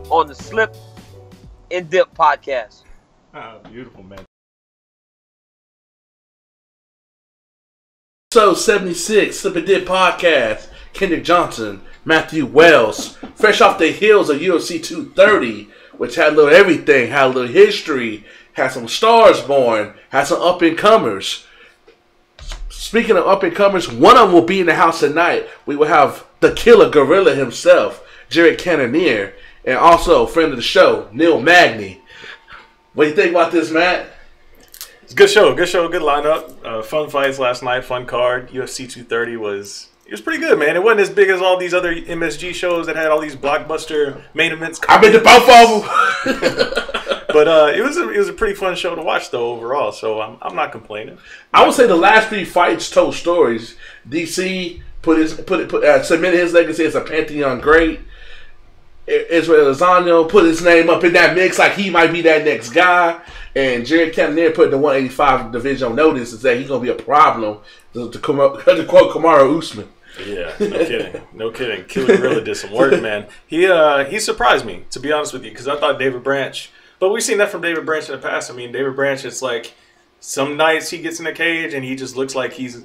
on the Slip and Dip podcast. Beautiful, man. So 76 Slip and Dip podcast. Kendrick Johnson, Matthew Wells, fresh off the heels of UFC 230, which had a little everything, had a little history, had some stars born, had some up and comers. Speaking of up and comers, one of them will be in the house tonight. We will have the killer gorilla himself, Cannonier, and also a friend of the show, Magny. What do you think about this, Matt? It's a good show, good lineup. Fun fights last night, fun card. UFC 230 was pretty good, man. It wasn't as big as all these other MSG shows that had all these blockbuster main events. I've been to both of them. But it was a pretty fun show to watch, though, overall. So I'm not complaining. I would say the last 3 fights told stories. DC cemented his legacy as a Pantheon great. Israel Lozano put his name up in that mix like he might be that next guy. And Jerry Cannonier put the 185 division on notice and said he's going to be a problem to quote Kamaru Usman. Yeah, no kidding. Killer Gorilla did some work, man. He surprised me, to be honest with you, because I thought David Branch, but we've seen that from David Branch in the past. I mean, David Branch, it's like some nights he gets in the cage and he just looks like he's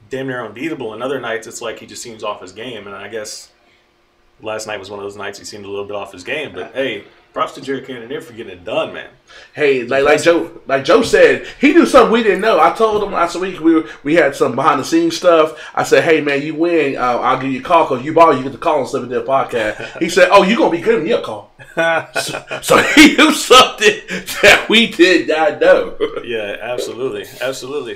damn near unbeatable, and other nights it's like he just seems off his game. And I guess last night was one of those nights he seemed a little bit off his game. But hey, props to Jerry Cannonier for getting it done, man. Hey, like Joe said, he knew something we didn't know. I told him last week we had some behind the scenes stuff. I said, hey man, you win, I'll give you a call because you get the call on Slip and Dip podcast. He said, oh, you gonna be giving me a call. so he knew something that we did not know. Yeah, absolutely.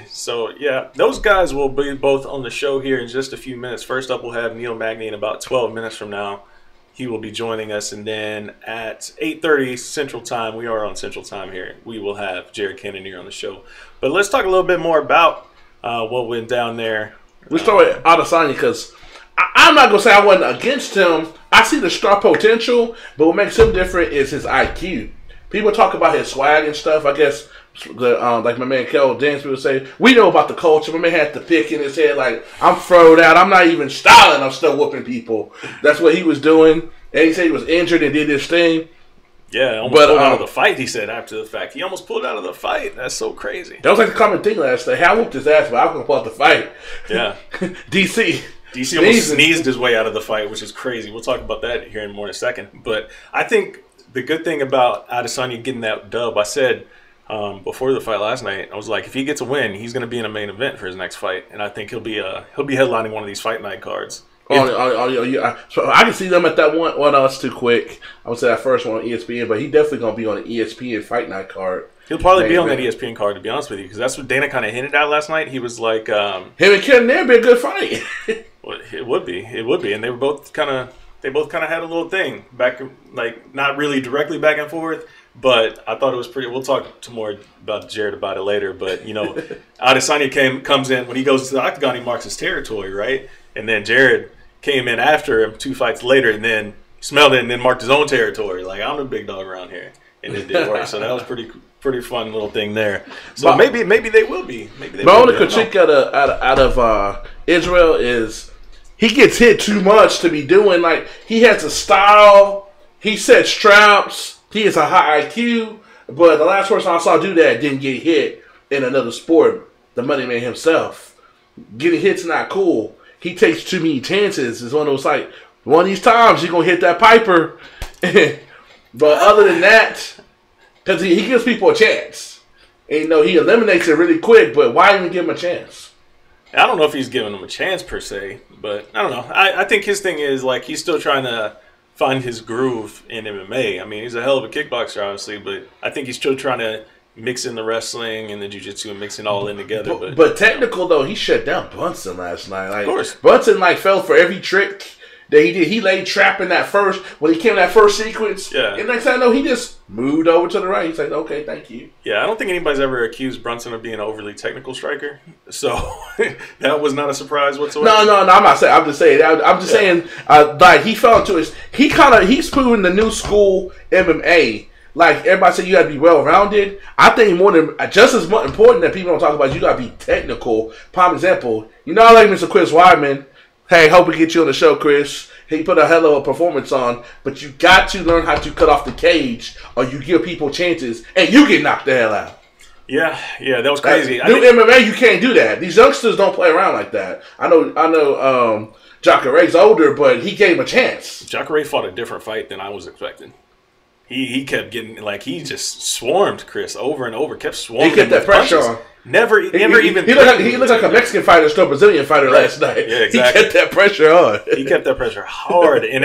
So yeah, those guys will be both on the show here in just a few minutes. First up, we'll have Magny in about 12 minutes from now. He will be joining us, and then at 8:30 Central Time, we are on Central Time here, we will have Jared Cannonier on the show. But let's talk a little bit more about what went down there. We start with Adesanya because I'm not going to say I wasn't against him. I see the star potential, but what makes him different is his IQ. People talk about his swag and stuff. I guess, like my man Kel Dance would say, we know about the culture. My man had the pick in his head like, I'm throwed out. I'm not even styling. I'm still whooping people. That's what he was doing. And he said he was injured and did his thing. Yeah, almost pulled out of the fight, he said, after the fact. He almost pulled out of the fight. That's so crazy. That was like the common thing last night. Hey, I whooped his ass, but I'm going to pull out the fight. Yeah. DC almost sneezed his way out of the fight, which is crazy. We'll talk about that here in more in a second. But I think the good thing about Adesanya getting that dub, I said before the fight last night, I was like, if he gets a win, he's going to be in a main event for his next fight, and I think he'll be headlining one of these fight night cards. So I can see them at that one. Well, no, it's too quick. I would say that first one on ESPN, but he definitely going to be on an ESPN fight night card. He'll probably be on that ESPN card, to be honest with you, because that's what Dana kind of hinted at last night. He was like, him and Cannonier be a good fight. Well, it would be, and they were both kind of had a little thing back, like not really directly back and forth, but I thought it was pretty. We'll talk to more about Jared about it later, but Adesanya comes in when he goes to the octagon, he marks his territory, right, and then Jared came in after him 2 fights later, and then smelled it and then marked his own territory, like I'm the big dog around here, and it did work. So that was pretty fun little thing there. So maybe they will be. My only critique out of Israel is he gets hit too much to be doing. Like, he has a style. He sets traps. He has a high IQ. But the last person I saw do that didn't get hit in another sport. The Money Man himself. Getting hit's not cool. He takes too many chances. It's one of those, like, one of these times you're going to hit that Piper. But other than that, because he gives people a chance. And, he eliminates it really quick, but why even give him a chance? I don't know if he's giving him a chance per se, but I don't know. I think his thing is, like, he's still trying to find his groove in MMA. I mean, he's a hell of a kickboxer, obviously, but I think he's still trying to mix in the wrestling and the jiu-jitsu and mixing all in together. But technical, though, he shut down Brunson last night. Like, of course. Brunson, fell for every trick that he did. He laid trap in that first, when he came in that first sequence. Yeah. And next thing I know, he just moved over to the right. He's like, okay, thank you. Yeah, I don't think anybody's ever accused Brunson of being an overly technical striker. So that was not a surprise whatsoever. No, I'm not saying. I'm just saying. I'm just saying, like, he fell into his, he's proven the new school MMA. Like, everybody said you got to be well-rounded. I think more than, just as much important that people don't talk about, you got to be technical. Prime example, I like Mr. Chris Weidman. Hey, hope we get you on the show, Chris. He put a hell of a performance on, but you got to learn how to cut off the cage, or you give people chances, and you get knocked the hell out. Yeah, that was crazy. New MMA, you can't do that. These youngsters don't play around like that. I know. Jacare's older, but he gave him a chance. Jacare fought a different fight than I was expecting. He kept getting, like, he just swarmed Chris over and over, kept swarming. He kept that pressure on. Never even. He looked like a Mexican fighter, still a Brazilian fighter last night. Yeah, exactly. He kept that pressure on. He kept that pressure hard, and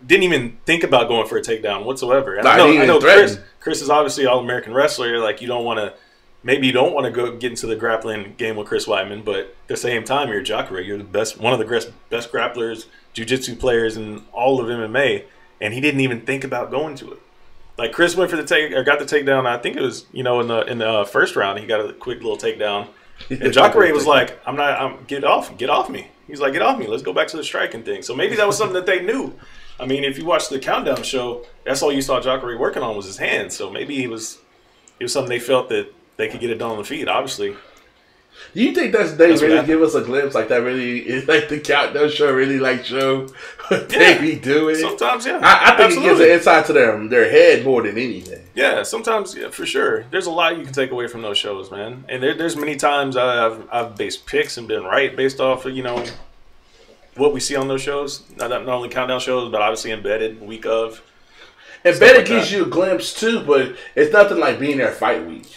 didn't even think about going for a takedown whatsoever. And I know Chris is obviously an All-American wrestler. Like, you don't want to go get into the grappling game with Chris Weidman, but at the same time, you're Jacare. You're the best, one of the best grapplers, jiu-jitsu players in all of MMA, and he didn't even think about going to it. Like, Chris went for got the takedown. I think it was, in the first round, he got a quick little takedown. And Jacare was like, get off me. He's like, get off me. Let's go back to the striking thing. So maybe that was something that they knew. I mean, if you watch the Countdown show, that's all you saw Jacare working on was his hands. So maybe it was something they felt that they could get it done on the feet, obviously. Do you think they really give us a glimpse like that? Really is like the Countdown show really show what they be doing? Sometimes, yeah. I think it gives an insight to their head more than anything. Yeah, sometimes, yeah, for sure. There's a lot you can take away from those shows, man. And there's many times I've based picks and been right based off of what we see on those shows. Not only Countdown shows, but obviously Embedded, week of. Embedded gives you a glimpse too, but it's nothing like being there fight week.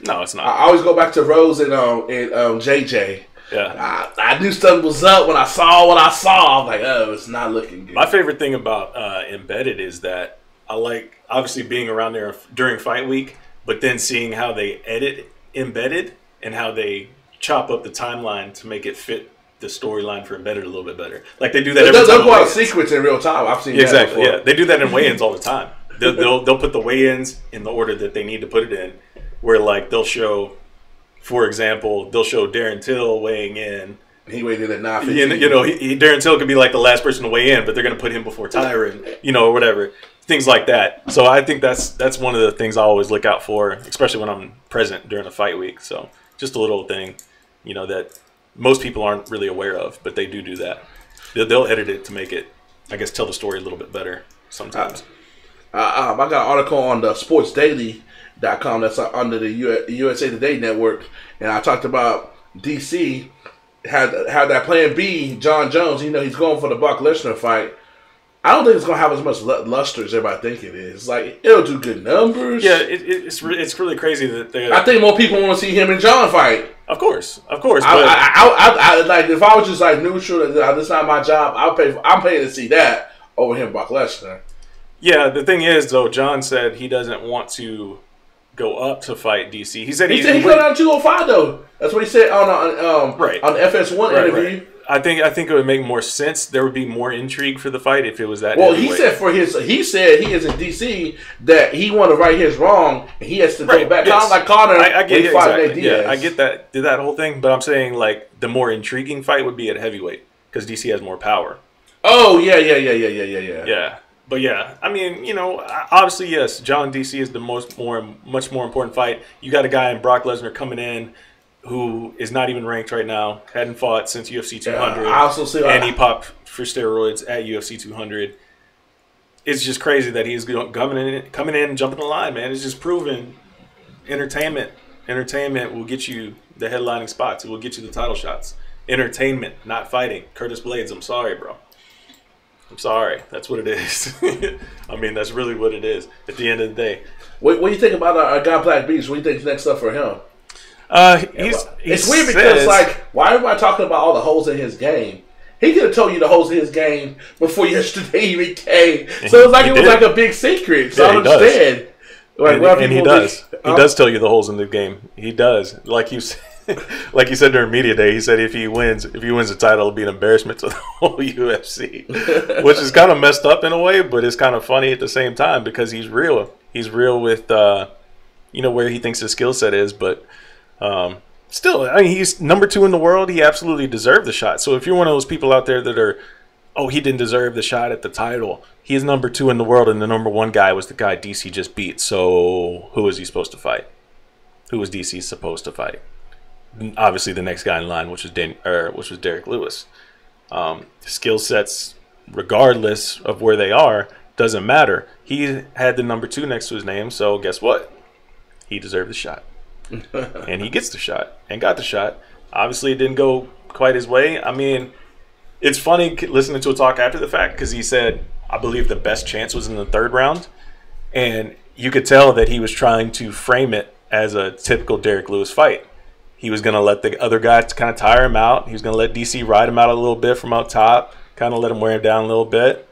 No, it's not. I always go back to Rose and JJ. Yeah, I knew something was up when I saw what I saw. I'm like, oh, it's not looking good. My favorite thing about Embedded is that I like obviously being around there during fight week, but then seeing how they edit Embedded and how they chop up the timeline to make it fit the storyline for Embedded a little bit better. Like they do that. They'll go out of sequence in real time. I've seen that exactly. Before. Yeah, they do that in weigh-ins all the time. They'll put the weigh-ins in the order that they need to put it in. Where they'll show, for example, Darren Till weighing in. He weighed in at 9:15. Darren Till could be like the last person to weigh in, but they're going to put him before Tyron, or whatever, things like that. So I think that's one of the things I always look out for, especially when I'm present during a fight week. So just a little thing, that most people aren't really aware of, but they do that. They'll edit it to make it, I guess, tell the story a little bit better sometimes. I got an article on the SportsDaily.com that's under the USA Today network, and I talked about DC had that plan B, John Jones. He's going for the Brock Lesnar fight. I don't think it's going to have as much luster as everybody think it is. Like, it'll do good numbers. Yeah, it's really crazy that they. I think more people want to see him and John fight. Of course. I like if I was just neutral, that's not my job. I'm paying to see that over him, Brock Lesnar. Yeah, the thing is though, John said he doesn't want to go up to fight DC. He said he go down to 205 though. That's what he said on the FS1 interview. Right. I think it would make more sense. There would be more intrigue for the fight if it was that. Well, he said he is in DC that he want to right his wrong and he has to go back. Kind of like Connor. I get it, exactly. Yeah, I get that whole thing. But I'm saying the more intriguing fight would be at heavyweight because DC has more power. Oh yeah. Yeah. But yeah, I mean, obviously, yes, John DC is the much more important fight. You got a guy in Brock Lesnar coming in who is not even ranked right now, hadn't fought since UFC 200. I also see and he popped for steroids at UFC 200. It's just crazy that he's coming in, jumping the line, man. It's just proven entertainment. Entertainment will get you the headlining spots. It will get you the title shots. Entertainment, not fighting. Curtis Blades, I'm sorry, bro. I'm sorry. That's what it is. I mean, that's really what it is at the end of the day. What do you think about our guy Black Beast? What do you think's next up for him? It's weird because, why am I talking about all the holes in his game? He could have told you the holes in his game before yesterday even came. So it was like a big secret. So I understand. And he does. He does tell you the holes in the game. He does. Like you said. Like you said during media day, he said if he wins the title, it'll be an embarrassment to the whole UFC, which is kind of messed up in a way, but it's kind of funny at the same time because he's real. He's real with where he thinks his skill set is, but still, I mean, he's number 2 in the world. He absolutely deserved the shot. So if you're one of those people out there that are, he didn't deserve the shot at the title. He is number 2 in the world, and the number 1 guy was the guy DC just beat. So who was he supposed to fight? Who was DC supposed to fight? Obviously the next guy in line, which was Derek Lewis. Skill sets regardless of where they are, doesn't matter. He had the number 2 next to his name, so guess what? He deserved the shot. And he gets the shot and got the shot. Obviously, it didn't go quite his way. I mean, it's funny listening to a talk after the fact because he said, I believe the best chance was in the 3rd round. And you could tell that he was trying to frame it as a typical Derrick Lewis fight. He was going to let the other guy kind of tire him out. He was going to let DC ride him out a little bit from up top, kind of let him wear him down a little bit,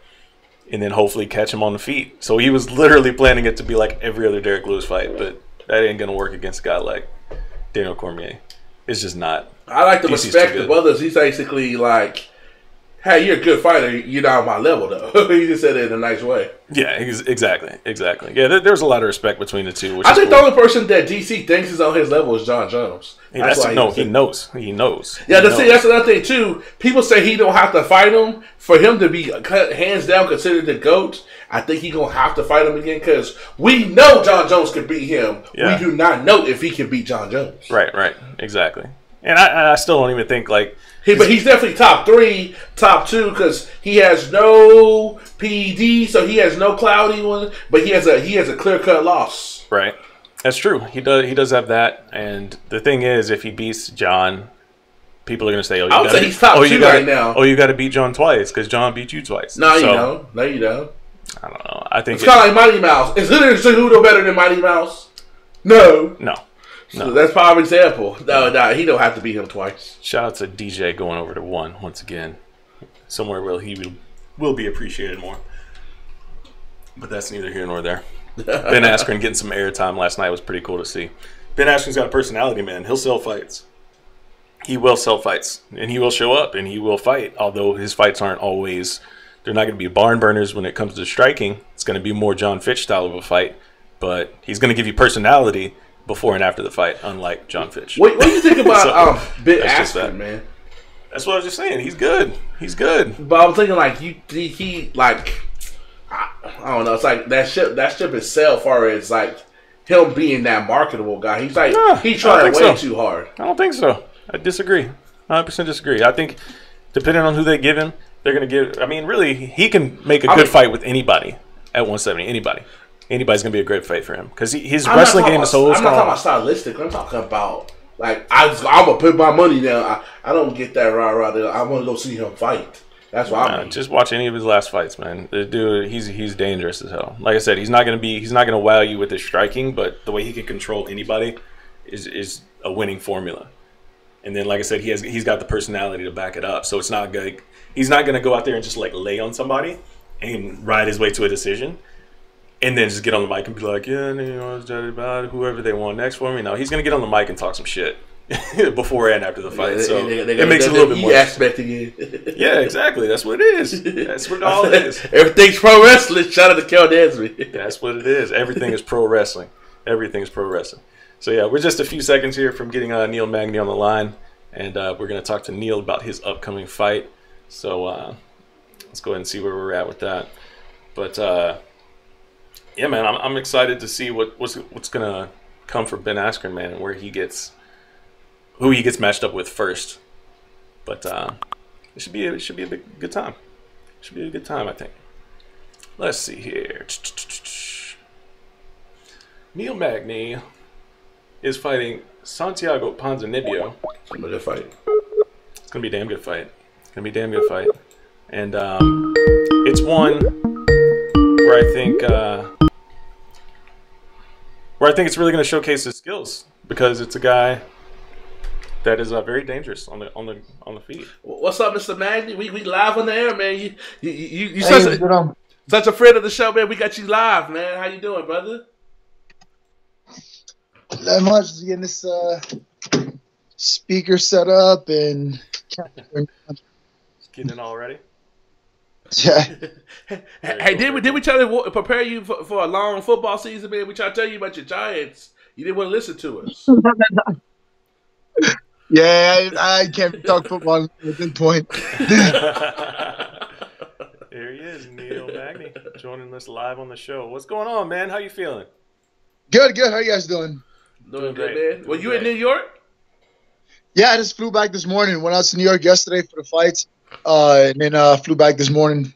and then hopefully catch him on the feet. So he was literally planning it to be like every other Derrick Lewis fight, but that ain't going to work against a guy like Daniel Cormier. It's just not. I like to respect the brothers. He's basically like, hey, you're a good fighter. You're not on my level, though. He just said it in a nice way. Yeah, exactly. Yeah, there's a lot of respect between the two. I think the only person that DC thinks is on his level is John Jones. He knows. He knows. Yeah, that's another thing, too. People say he don't have to fight him. For him to be hands down considered the GOAT, I think he's going to have to fight him again because we know John Jones can beat him. Yeah. We do not know if he can beat John Jones. Right. Exactly. And I still don't even think, like... But he's definitely top 3, top 2 because he has no PED, so he has no cloudy one, but he has a clear-cut loss. Right. That's true. He does have that. And the thing is, if he beats John, people are going to say, I would say he's top 2 right now. Oh, you got to beat John twice because John beat you twice. No, you don't. I don't know. I think it's kind of like Mighty Mouse. Is Henry Cejudo better than Mighty Mouse? No. So that's probably an example. No, he don't have to beat him twice. Shout out to DJ going over to 1 once again. Somewhere where he will be appreciated more. But that's neither here nor there. Ben Askren getting some airtime last night was pretty cool to see. Ben Askren's got a personality, man. He'll sell fights. He will sell fights. And he will show up and he will fight. Although his fights aren't always... They're not going to be barn burners when it comes to striking. It's going to be more John Fitch style of a fight. But he's going to give you personality before and after the fight, unlike John Fitch. What do you think about Ben Askren, man? That's what I was just saying. He's good. But I was thinking, like, he I don't know. It's like that ship is sailed far as, like, him being that marketable guy. He's like, he's trying way too hard. I don't think so. I disagree. 100% disagree. I think, depending on who they give him, they're going to give... I mean, really, he can make a good fight with anybody at 170. Anybody. Anybody's going to be a great fight for him. Because his wrestling game is so strong. I'm not talking about stylistic. I'm talking about, like, I'm going to put my money down. I don't get that rah-rah. I want to go see him fight. That's why I mean. Just watch any of his last fights, man. The dude, he's dangerous as hell. Like I said, he's not going to wow you with his striking, but the way he can control anybody is a winning formula. And then, like I said, he's got the personality to back it up. So it's not good. He's not going to go out there and just like lay on somebody and ride his way to a decision, and then just get on the mic and be like, yeah, you know, about whoever they want next for me. No, he's going to get on the mic and talk some shit before and after the fight. So it makes it a little bit more aspect again. Yeah, exactly. That's what it is. That's what all it is. Everything's pro wrestling. Shout out to Kel Dansby. That's what it is. Everything is pro wrestling. Everything is pro wrestling. So yeah, we're just a few seconds here from getting Neil Magny on the line, and we're going to talk to Neil about his upcoming fight. So let's go ahead and see where we're at with that. But yeah, man, I'm excited to see what's gonna come for Ben Askren, man, and who he gets matched up with first. But it should be a good time. It should be a good time, I think. Let's see here. Neil Magny is fighting Santiago Ponzinibbio. It's gonna be a good fight. It's gonna be a damn good fight. And it's one where I think it's really going to showcase his skills, because it's a guy that is very dangerous on the feet. What's up, Mr. Magny? We live on the air, man. You such a friend of the show, man. We got you live, man. How you doing, brother? Not much. Just getting this speaker set up and getting it all ready. Yeah. Hey, did we try to prepare you for a long football season, man? We tried to tell you about your Giants. You didn't want to listen to us. Yeah, I can't talk football at this point. There he is, Neil Magny, joining us live on the show. What's going on, man? How you feeling? Good. How you guys doing? Doing good, man. Were you in New York? Yeah, I just flew back this morning. Went out to New York yesterday for the fights, and then flew back this morning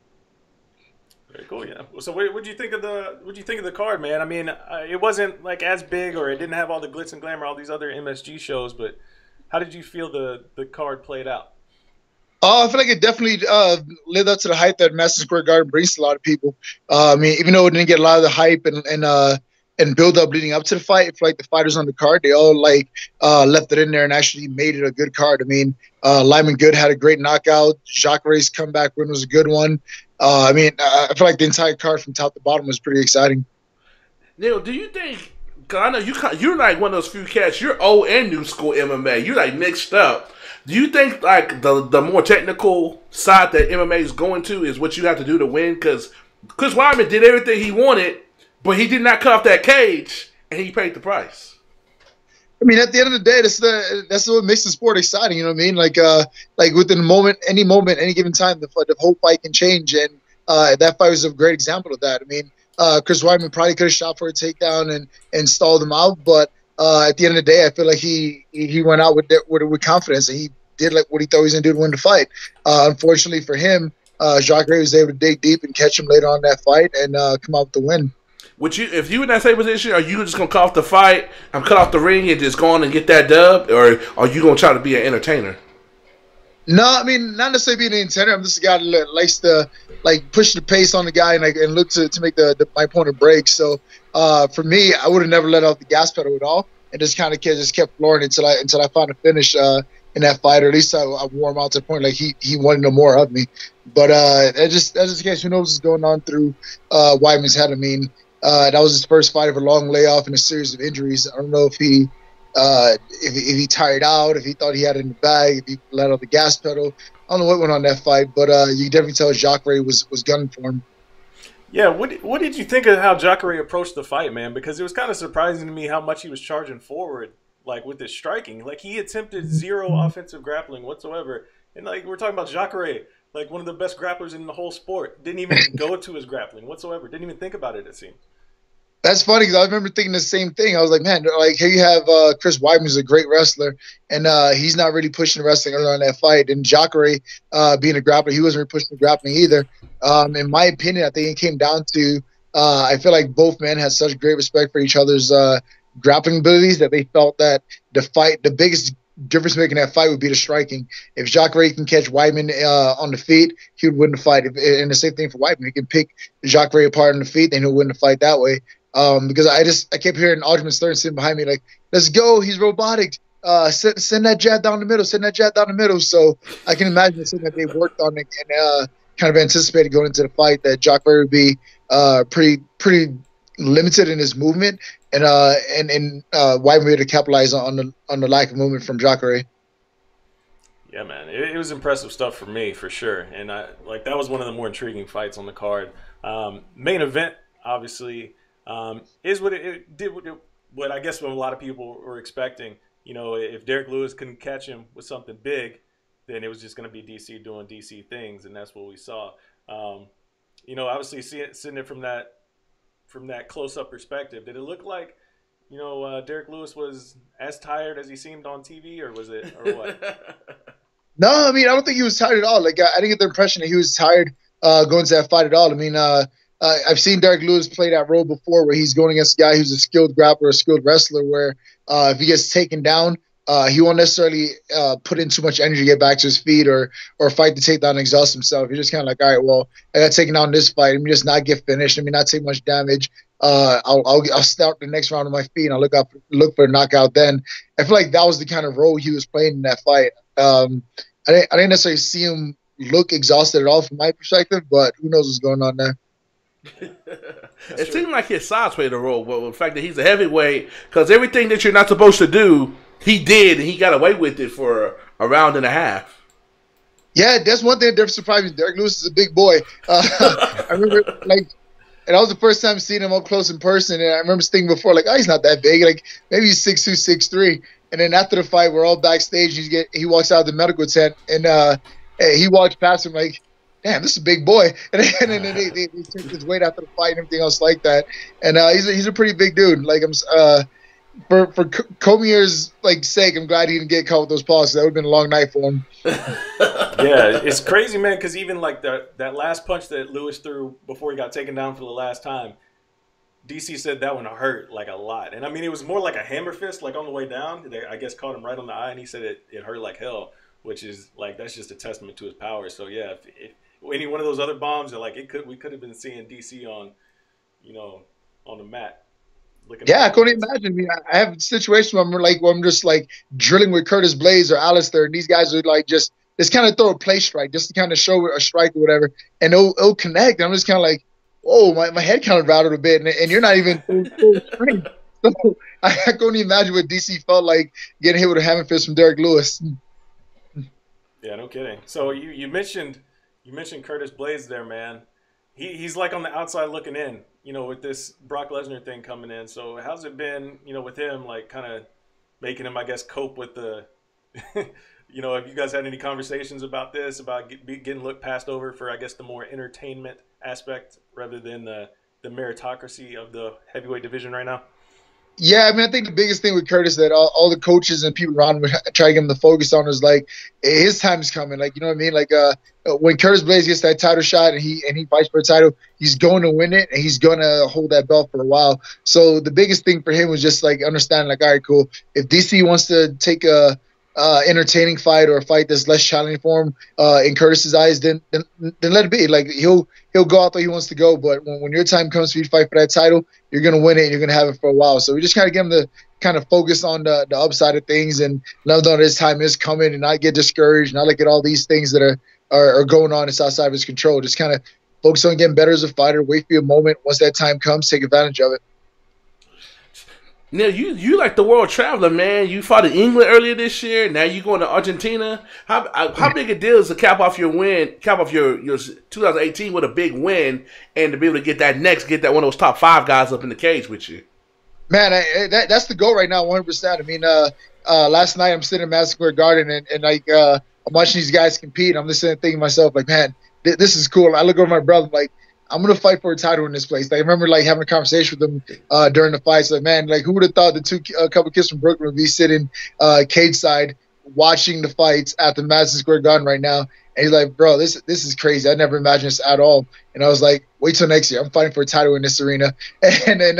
So what do you think of the card, man? I mean, it wasn't like as big, or it didn't have all the glitz and glamour, all these other MSG shows. But how did you feel the card played out? I feel like it definitely lived up to the hype that Madison Square Garden brings to a lot of people. I mean, even though it didn't get a lot of the hype and build up leading up to the fight, I feel like the fighters on the card, they all left it in there and actually made it a good card. I mean, Lyman Good had a great knockout. Jacare's comeback win was a good one. I mean, I feel like the entire card from top to bottom was pretty exciting. Neil, do you think? Cause I know you're like one of those few cats. You're old and new school MMA. You're like mixed up. Do you think like the more technical side that MMA is going to is what you have to do to win? Because Chris Weidman did everything he wanted, but he did not cut off that cage, and he paid the price. I mean, at the end of the day, that's what makes the sport exciting. You know what I mean? Like within a moment, any given time, the whole fight can change, and that fight was a great example of that. I mean, Chris Weidman probably could have shot for a takedown and stalled him out, but at the end of the day, I feel like he went out with confidence, and he did like what he thought he was going to do to win the fight. Unfortunately for him, Jacare was able to dig deep and catch him later on in that fight and come out with the win. Would you, if you in that same position, are you just gonna cut off the fight, cut off the ring, and just go on and get that dub, or are you gonna try to be an entertainer? No, I mean, not necessarily being an entertainer. I'm just a guy that likes to push the pace on the guy and look to make my opponent break. So for me, I would have never let off the gas pedal at all, and just kind of kept flooring until I found a finish in that fight, or at least I wore him out to the point like he wanted no more of me. But that's just the case. Who knows what's going on through Weidman's head? I mean. That was his first fight of a long layoff and a series of injuries. I don't know if he tired out, if he thought he had it in the bag, if he let out the gas pedal. I don't know what went on that fight, but you can definitely tell Jacare was gunning for him. Yeah, what did you think of how Jacare approached the fight, man? Because it was kind of surprising to me how much he was charging forward, like with his striking. Like he attempted zero offensive grappling whatsoever, and like we're talking about Jacare, like one of the best grapplers in the whole sport, didn't even go to his grappling whatsoever. Didn't even think about it. It seemed. That's funny because I remember thinking the same thing. I was like, man, like here you have Chris Weidman, who's a great wrestler, and he's not really pushing the wrestling early on in that fight. And Jacare, being a grappler, he wasn't really pushing the grappling either. In my opinion, I think it came down to I feel like both men had such great respect for each other's grappling abilities that they felt that the biggest difference making that fight would be the striking. If Jacare can catch Weidman on the feet, he would win the fight. And the same thing for Weidman. He can pick Jacare apart on the feet, and he'll win the fight that way. Because I kept hearing Aljamain Sterling sitting behind me like, let's go, he's robotic. Send that jab down the middle. Send that jab down the middle. So I can imagine something that they worked on and kind of anticipated going into the fight that Jacare would be pretty limited in his movement, and Weidman be able to capitalize on the lack of movement from Jacare. Yeah, man, it was impressive stuff for me for sure, and that was one of the more intriguing fights on the card. Main event, obviously, is what it did. What I guess what a lot of people were expecting. You know, if Derek Lewis couldn't catch him with something big, then it was just going to be DC doing DC things, and that's what we saw. You know, obviously seeing it from that close-up perspective, did it look like, you know, Derek Lewis was as tired as he seemed on TV, or was it, or what? No, I mean, I don't think he was tired at all. Like, I didn't get the impression that he was tired going to that fight at all. I mean, I've seen Derek Lewis play that role before where he's going against a guy who's a skilled grappler, a skilled wrestler, where if he gets taken down, he won't necessarily put in too much energy to get back to his feet or fight to take down and exhaust himself. He's just kind of like, all right, well, I got taken down this fight. Let me just not get finished. Let me not take much damage. I'll start the next round on my feet and I'll look for a knockout then. I feel like that was the kind of role he was playing in that fight. I didn't necessarily see him look exhausted at all from my perspective, but who knows what's going on there. It seemed like his size played a role, but the fact that he's a heavyweight, because everything that you're not supposed to do, he did, and he got away with it for a round and a half. Yeah, that's one thing that surprised me. Derek Lewis is a big boy. I remember, and that was the first time seeing him up close in person, and I remember thinking before, like, oh, he's not that big. Like, maybe he's 6'2", 6'3". And then after the fight, we're all backstage. He walks out of the medical tent, and he walked past him like, damn, this is a big boy. And then they took his weight after the fight and everything else like that. And he's a pretty big dude. Like, For Cannonier's like sake, I'm glad he didn't get caught with those paws. That would have been a long night for him. Yeah, it's crazy, man. Because even like that last punch that Lewis threw before he got taken down for the last time, DC said that one hurt like a lot. And I mean, it was more like a hammer fist, like on the way down. They, I guess, caught him right on the eye, and he said it hurt like hell, which is like that's just a testament to his power. So yeah, if any one of those other bombs, like we could have been seeing DC on, on the mat. Yeah, I couldn't imagine. I mean, I have a situation where I'm just like drilling with Curtis Blaze or Alistair, and these guys are like just kind of throw a play strike just to kind of show a strike or whatever, and it'll connect. And I'm just kind of like, oh, my head kind of rattled a bit, and you're not even full strength. So I couldn't imagine what DC felt like getting hit with a hammer fist from Derek Lewis. Yeah, no kidding. So you mentioned Curtis Blaze there, man. He's like on the outside looking in, with this Brock Lesnar thing coming in. So how's it been, with him, like kind of making him, I guess, cope with the, have you guys had any conversations about this, about getting looked passed over for, I guess, the more entertainment aspect rather than the meritocracy of the heavyweight division right now? Yeah, I mean, I think the biggest thing with Curtis that all the coaches and people around him try to get him to focus on is like his time is coming. Like, you know what I mean? Like when Curtis Blaze gets that title shot and he fights for a title, he's going to win it and he's going to hold that belt for a while. So the biggest thing for him was just like understanding, like, all right, cool. If DC wants to take a entertaining fight or a fight that's less challenging for him in Curtis's eyes, then let it be. Like he'll go out there he wants to go, but when your time comes for you to fight for that title, you're gonna win it and you're gonna have it for a while. So we just kind of get him to kind of focus on the upside of things and know that his time is coming and not get discouraged, not look at all these things that are going on that's outside of his control. Just kind of focus on getting better as a fighter, wait for your moment. Once that time comes, take advantage of it. Now you like the world traveler, man. You fought in England earlier this year. Now you going to Argentina. How big a deal is to cap off your 2018 with a big win, and to be able to get that one of those top 5 guys up in the cage with you? Man, that's the goal right now, 100%. I mean, last night I'm sitting in Madison Square Garden and like I'm watching these guys compete. I'm just sitting thinking to myself, like, man, this is cool. I look over my brother, like, I'm gonna fight for a title in this place. Like, I remember like having a conversation with him during the fights. Like, man, like who would have thought a couple kids from Brooklyn would be sitting cage side watching the fights at the Madison Square Garden right now? And he's like, bro, this is crazy. I never imagined this at all. And I was like, wait till next year. I'm fighting for a title in this arena. And then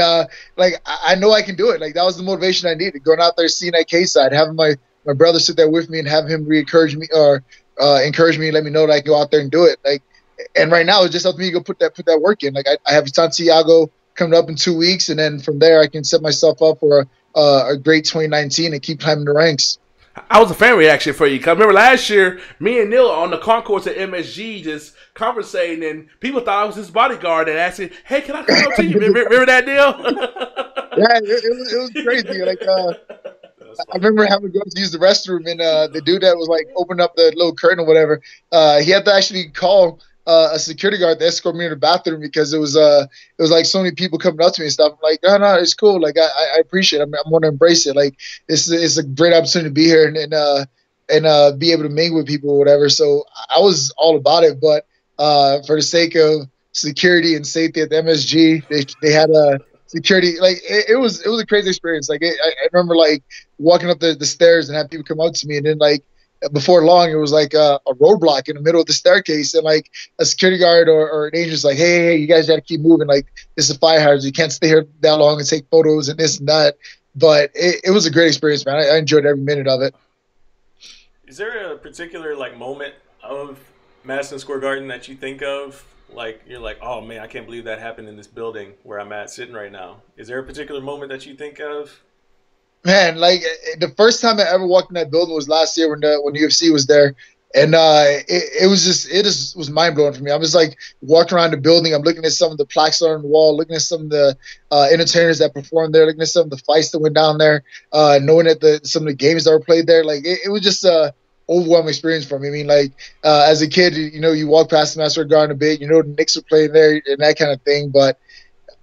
like I know I can do it. Like that was the motivation I needed. Going out there, seeing that cage side, having my brother sit there with me and have him encourage me, let me know that I can go out there and do it. Like. And right now, it's just up to me to go put that work in. Like I have Santiago coming up in 2 weeks, and then from there, I can set myself up for a great 2019 and keep climbing the ranks. I was a fan reaction for you. Cause I remember last year, me and Neil on the concourse at MSG just conversating, and people thought I was his bodyguard and asking, "Hey, can I come up to you?" Remember that deal? Yeah, it was crazy. Like I remember having to go to use the restroom, and the dude that was like opening up the little curtain or whatever, he had to actually call a security guard to escort me in the bathroom because it was like so many people coming up to me and stuff. I'm like, no, it's cool. Like I appreciate it. I'm going to embrace it. Like it's a great opportunity to be here and be able to mingle with people or whatever. So I was all about it. But for the sake of security and safety at the MSG, they had a security. Like it was a crazy experience. Like I remember like walking up the stairs and have people come up to me, and then like before long, it was like a roadblock in the middle of the staircase, and like a security guard or an agent's like, hey, you guys got to keep moving. Like, this is a fire hazard. You can't stay here that long and take photos and this and that. But it was a great experience, man. I enjoyed every minute of it. Is there a particular like moment of Madison Square Garden that you think of? Like, you're like, oh man, I can't believe that happened in this building where I'm at sitting right now. Is there a particular moment that you think of? Man, like the first time I ever walked in that building was last year when UFC was there, and it was mind blowing for me. I was like walking around the building. I'm looking at some of the plaques on the wall, looking at some of the entertainers that performed there, looking at some of the fights that went down there, knowing that some of the games that were played there. Like it was just a overwhelming experience for me. I mean, like as a kid, you walk past the Master Garden a bit, the Knicks were playing there and that kind of thing, but.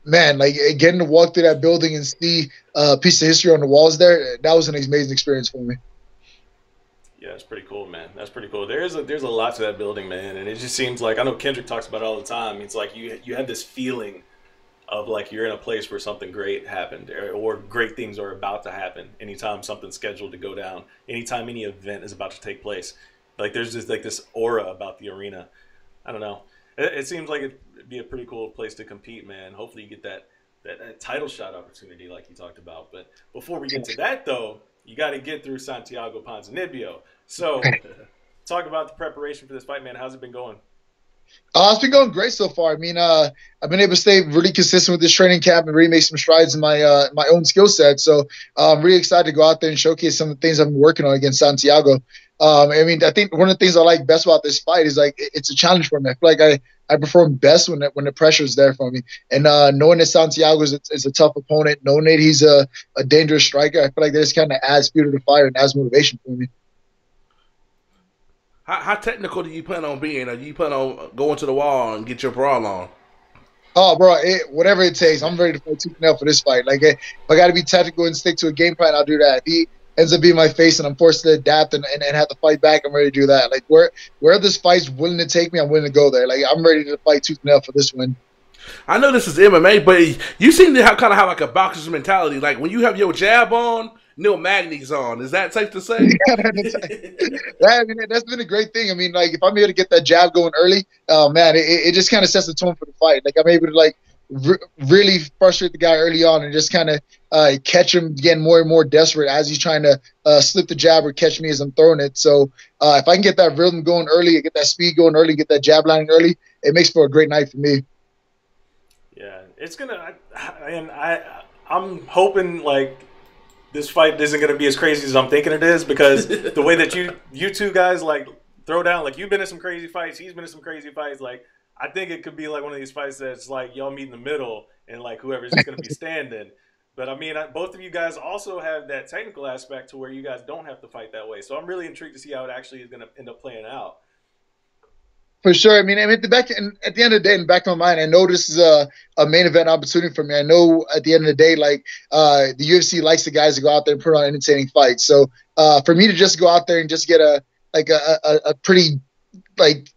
Man, like getting to walk through that building and see a piece of history on the walls there, that was an amazing experience for me. Yeah, it's pretty cool, man. That's pretty cool. There's a lot to that building, man, and it just seems like, I know Kendrick talks about it all the time. It's like you had this feeling of like you're in a place where something great happened or great things are about to happen. Anytime something's scheduled to go down, anytime any event is about to take place, like there's just like this aura about the arena. I don't know. It seems like it'd be a pretty cool place to compete, man. Hopefully you get that title shot opportunity like you talked about. But before we get to that, though, you got to get through Santiago Ponzinibbio. So talk about the preparation for this fight, man. How's it been going? It's been going great so far. I mean, I've been able to stay really consistent with this training camp and really make some strides in my own skill set. So I'm really excited to go out there and showcase some of the things I've been working on against Santiago. I mean, I think one of the things I like best about this fight is like it's a challenge for me. I feel like I perform best when the pressure is there for me. And knowing that Santiago is a tough opponent, knowing that he's a dangerous striker, I feel like that just kind of adds fuel to the fire and adds motivation for me. How technical do you plan on being? Are you plan on going to the wall and get your brawl on? Oh, bro, whatever it takes. I'm ready to fight tooth and nail for this fight. Like, if I got to be technical and stick to a game plan, I'll do that. If he ends up being my face and I'm forced to adapt and have to fight back, I'm ready to do that. Like, where this fight's willing to take me, I'm willing to go there. Like, I'm ready to fight tooth and nail for this win. I know this is MMA, but you seem to kind of have like a boxer's mentality. Like, when you have your jab on, Magny's on. Is that safe to say? I mean, that's been a great thing. I mean, like, if I'm able to get that jab going early, man, it just kind of sets the tone for the fight. Like, I'm able to, like, really frustrate the guy early on and just kind of catch him getting more and more desperate as he's trying to slip the jab or catch me as I'm throwing it. So if I can get that rhythm going early, get that speed going early, get that jab landing early, it makes for a great night for me. Yeah, it's gonna, and I'm hoping like this fight isn't gonna be as crazy as I'm thinking it is, because the way that you two guys like throw down, like you've been in some crazy fights, he's been in some crazy fights. Like I think it could be like one of these fights that's like y'all meet in the middle and like whoever's just gonna be standing. But I mean, both of you guys also have that technical aspect to where you guys don't have to fight that way. So I'm really intrigued to see how it actually is gonna end up playing out. For sure. I mean, at the end of the day, in the back of my mind, I know this is a main event opportunity for me. I know at the end of the day, like the UFC likes the guys to go out there and put on entertaining fights. So for me to just go out there and just get a pretty like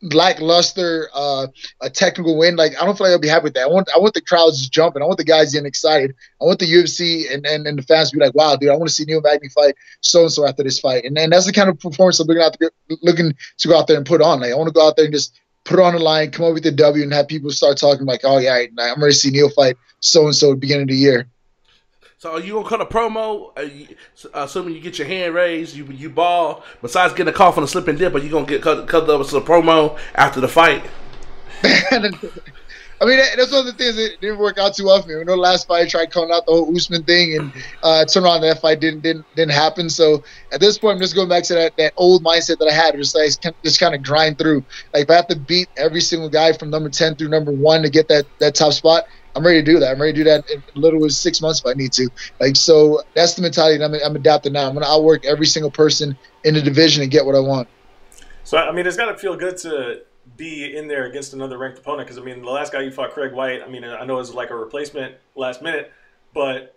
lackluster a technical win, like I don't feel like I'll be happy with that. I want the crowds jumping. I want the guys getting excited. I want the UFC and the fans to be like, wow, dude, I want to see Neil Magny fight so and so after this fight. And that's the kind of performance I'm looking to go out there and put on. Like I want to go out there and just put it on the line, come up with the W, and have people start talking like, oh yeah, I'm ready to see Neil fight so and so at the beginning of the year. So are you gonna cut a promo? Assuming you get your hand raised, you ball. Besides getting a call from the slip and dip, are you gonna get cut up with a promo after the fight? I mean, that's one of the things that didn't work out too often. We know the last fight I tried calling out the whole Usman thing, and turned around that fight didn't happen. So at this point, I'm just going back to that old mindset that I had, just kind of grind through. Like if I have to beat every single guy from number 10 through number 1 to get that top spot, I'm ready to do that. I'm ready to do that in as little as 6 months if I need to. Like so, that's the mentality that I'm adapting now. I'm going to outwork every single person in the division and get what I want. So I mean, it's got to feel good to be in there against another ranked opponent, because I mean the last guy you fought, Craig White, I mean I know it was like a replacement last minute, but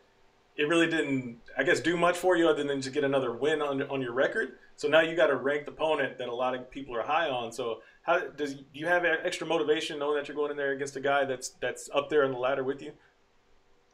it really didn't, I guess, do much for you other than to get another win on your record. So now you got a ranked opponent that a lot of people are high on. So how do you have extra motivation knowing that you're going in there against a guy that's up there on the ladder with you?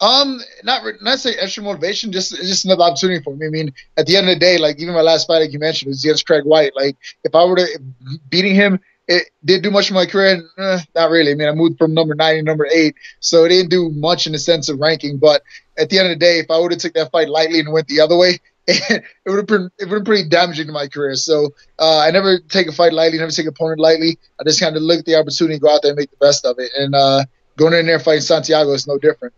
Not say extra motivation, just another opportunity for me. I mean, at the end of the day, like even my last fight, like you mentioned, was against Craig White. Like if I were to beating him, it did do much for my career. Not really. I mean, I moved from number 9 to number 8, so it didn't do much in the sense of ranking. But at the end of the day, if I would have took that fight lightly and went the other way, it would have been pretty damaging to my career. So I never take a fight lightly, never take an opponent lightly. I just kind of look at the opportunity, go out there and make the best of it. And going in there fighting Santiago is no different.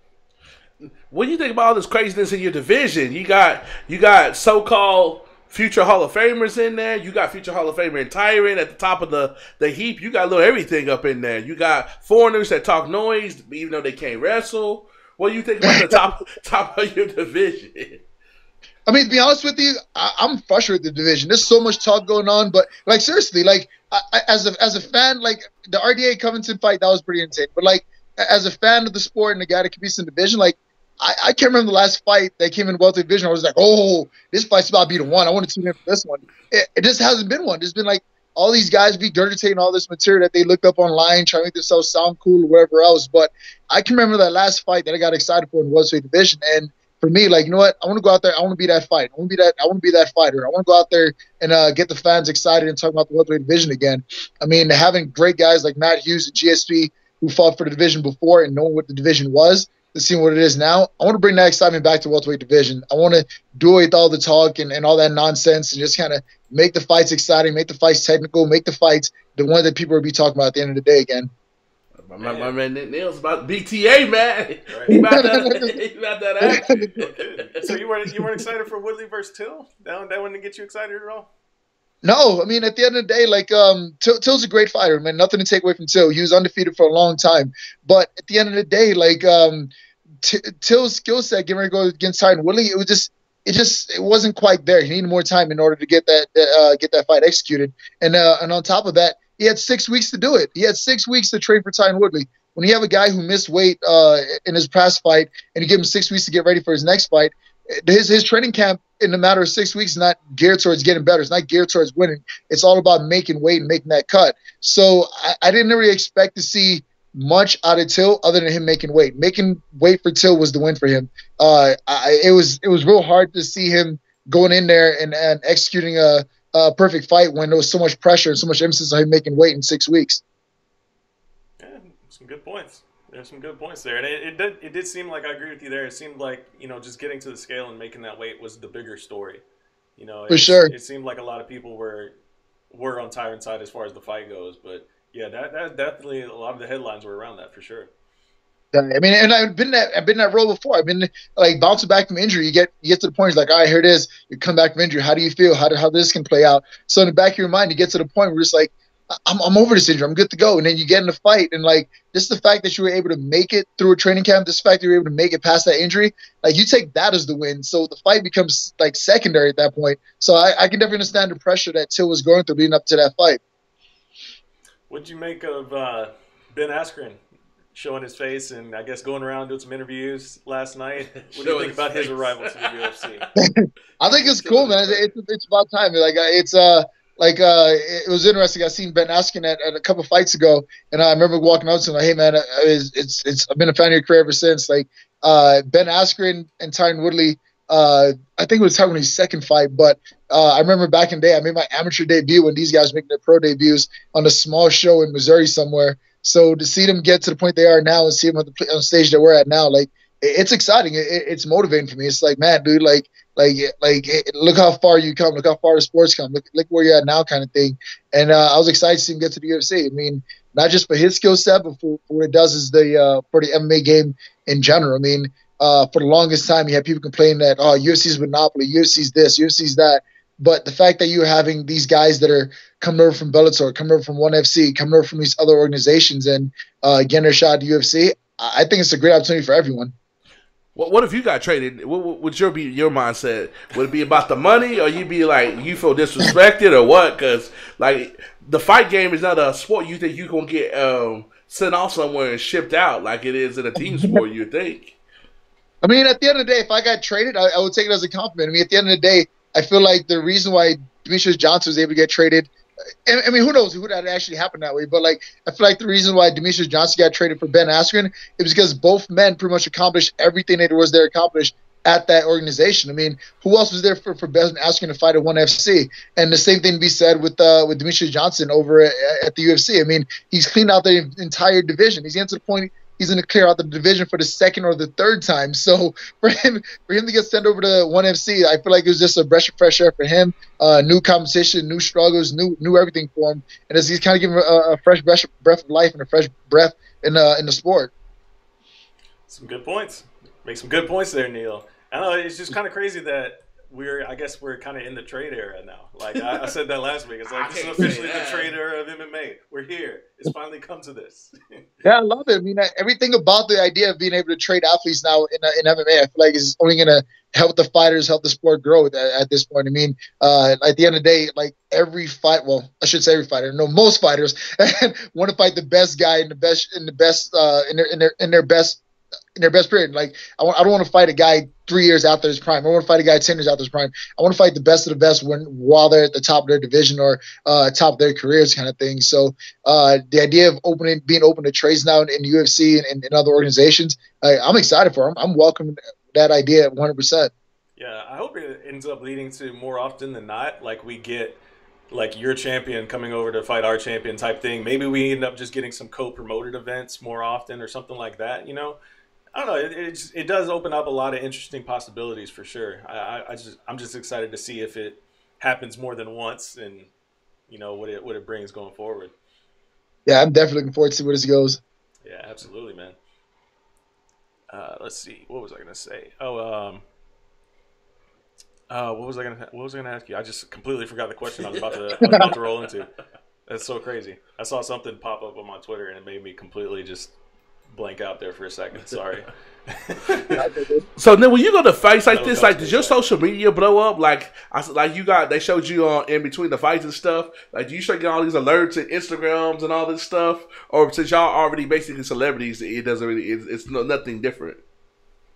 What do you think about all this craziness in your division? You got so-called future Hall of Famers in there. You got future Hall of Famer and Tyrant at the top of the heap. You got a little everything up in there. You got foreigners that talk noise even though they can't wrestle. What do you think about the top of your division? I mean, to be honest with you, I'm frustrated with the division. There's so much talk going on, but like seriously, like as a fan, like the RDA Covington fight, that was pretty insane. But like as a fan of the sport and the guy that competes in the division, like I can't remember the last fight that came in welterweight division. I was like, oh, this fight's about to be the one. I want to tune in for this one. It just hasn't been one. There's been like all these guys be regurgitating all this material that they looked up online, trying to make themselves sound cool or whatever else. But I can remember that last fight that I got excited for in the welterweight division. And for me, like, you know what? I want to go out there. I want to be that fight. I want to be that fighter. I want to go out there and get the fans excited and talk about the welterweight division again. I mean, having great guys like Matt Hughes and GSP who fought for the division before and knowing what the division was, to seeing what it is now, I want to bring that excitement back to welterweight division. I want to do away with all the talk and all that nonsense and just kind of make the fights exciting, make the fights technical, make the fights the one that people will be talking about at the end of the day again. My man Neil's about BTA, man. Right. He about that action. So you weren't excited for Woodley versus Till? That wouldn't get you excited at all? No, I mean, at the end of the day, like, Till's a great fighter, man. Nothing to take away from Till. He was undefeated for a long time. But at the end of the day, like, Till's skill set, getting ready to go against Tyron Woodley, it wasn't quite there. He needed more time in order to get that fight executed. And on top of that, he had 6 weeks to do it. He had 6 weeks to train for Tyron Woodley. When you have a guy who missed weight in his past fight and you give him 6 weeks to get ready for his next fight, his training camp in a matter of 6 weeks is not geared towards getting better. It's not geared towards winning. It's all about making weight and making that cut. So I didn't really expect to see much out of Till other than him making weight. Making weight for Till was the win for him. It was real hard to see him going in there and executing a perfect fight when there was so much pressure and so much emphasis on him making weight in 6 weeks. Yeah, some good points. There's some good points there, and it did seem like I agree with you there. It seemed like, you know, just getting to the scale and making that weight was the bigger story. You know, for sure. It seemed like a lot of people were on Tyron's side as far as the fight goes, but yeah, that definitely a lot of the headlines were around that for sure. I mean, and I've been that role before. I've been like bouncing back from injury. You get to the point, it's like, all right, here it is. You come back from injury. How do you feel? How this can play out? So in the back of your mind, you get to the point where it's like, I'm over this injury. I'm good to go. And then you get in a fight, and like just the fact that you were able to make it through a training camp, this fact that you were able to make it past that injury, like you take that as the win. So the fight becomes like secondary at that point. So I can definitely understand the pressure that Till was going through leading up to that fight. What'd you make of Ben Askren showing his face and I guess going around doing some interviews last night? What do you think about his arrival to the UFC? I think it's cool, man. It's about time. It was interesting. I seen Ben Askren at a couple fights ago, and I remember walking up to him like, "Hey, man, I've been a fan of your career ever since." Like Ben Askren and Tyron Woodley. I think it was Tyron Woodley's second fight, but I remember back in the day, I made my amateur debut when these guys making their pro debuts on a small show in Missouri somewhere. So to see them get to the point they are now and see them on the stage that we're at now, like it's exciting. It's motivating for me. It's like, man, dude, like look how far you come. Look how far the sport's come. Look where you're at now, kind of thing. And I was excited to see him get to the UFC. I mean, not just for his skill set, but for what it does is for the MMA game in general. I mean, for the longest time, you had people complaining that UFC's monopoly, UFC's this, UFC's that. But the fact that you're having these guys that are coming over from Bellator, coming over from ONE FC, coming over from these other organizations, and getting their shot at the UFC, I think it's a great opportunity for everyone. What if you got traded? What would your mindset? Would it be about the money, or you be like you feel disrespected, or what? Because like the fight game is not a sport you think you gonna get sent off somewhere and shipped out like it is in a team sport. You think? I mean, at the end of the day, if I got traded, I would take it as a compliment. I mean, at the end of the day, I feel like the reason why Demetrius Johnson was able to get traded, I mean, who knows who that actually happened that way, but like I feel like the reason why Demetrius Johnson got traded for Ben Askren is because both men pretty much accomplished everything that was there accomplished at that organization. I mean, who else was there for Ben Askren to fight at ONE FC? And the same thing to be said with Demetrius Johnson over at the UFC. I mean, he's cleaned out the entire division. He's getting to the point he's going to clear out the division for the second or the third time. So for him to get sent over to ONE FC, I feel like it was just a breath of fresh air for him. New competition, new struggles, new everything for him. And as he's kind of giving a fresh breath of life and a fresh breath in the sport. Some good points. Make some good points there, Neil. I know it's just kind of crazy that we're kind of in the trade era now. Like I said that last week. It's like this is officially the trade era of MMA. We're here. It's finally come to this. Yeah, I love it. I mean, everything about the idea of being able to trade athletes now in MMA, I feel like is only going to help the fighters, help the sport grow at this point. I mean, at the end of the day, like every fight, well, I should say every fighter. No, most fighters want to fight the best guy in their best in their best period. Like I don't want to fight a guy 3 years after his prime. I want to fight a guy 10 years after his prime. I want to fight the best of the best while they're at the top of their division or top of their careers, kind of thing. So the idea of being open to trades now in UFC and in other organizations, I'm excited for them. I'm welcoming that idea 100%. Yeah, I hope it ends up leading to more often than not, like we get like your champion coming over to fight our champion type thing. Maybe we end up just getting some co-promoted events more often or something like that, you know? I don't know. It does open up a lot of interesting possibilities for sure. I'm just excited to see if it happens more than once and, you know, what it brings going forward. Yeah, I'm definitely looking forward to see where this goes. Yeah, absolutely, man. Let's see. What was I going to say? What was I gonna ask you? I just completely forgot the question I was about to roll into. That's so crazy. I saw something pop up on my Twitter and it made me completely just blank out there for a second. Sorry. So then, when you go to fights like this, like, does your social media blow up? Like they showed you on in between the fights and stuff. Like, do you start getting all these alerts and Instagrams and all this stuff, or since y'all already basically celebrities, it doesn't really, it's nothing different?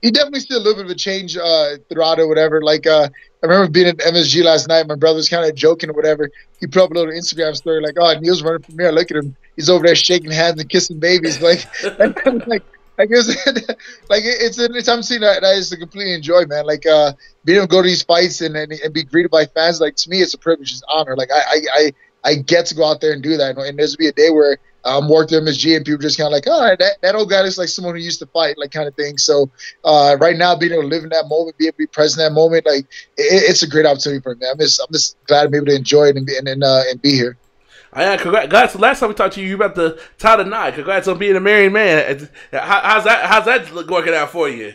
You definitely see a little bit of a change throughout or whatever. Like I remember being at MSG last night. My brother's kind of joking or whatever. He put up a little Instagram story like, "Oh, Neil's running from here. Look at him. He's over there shaking hands and kissing babies." Like, I guess like it's something that I just completely enjoy, man. Like being able to go to these fights and be greeted by fans. Like, to me, it's a privilege, it's an honor. Like I get to go out there and do that. And there's be a day where I'm working at MSG and people just kind of like, oh, that old guy looks like someone who used to fight, like, kind of thing. So right now, being able to live in that moment, be able to be present in that moment, like it's a great opportunity for me. I'm just glad I'm able to enjoy it and be here. Yeah, congrats. Last time we talked to you, you were about to tie the knot. Congrats on being a married man. How's that working out for you?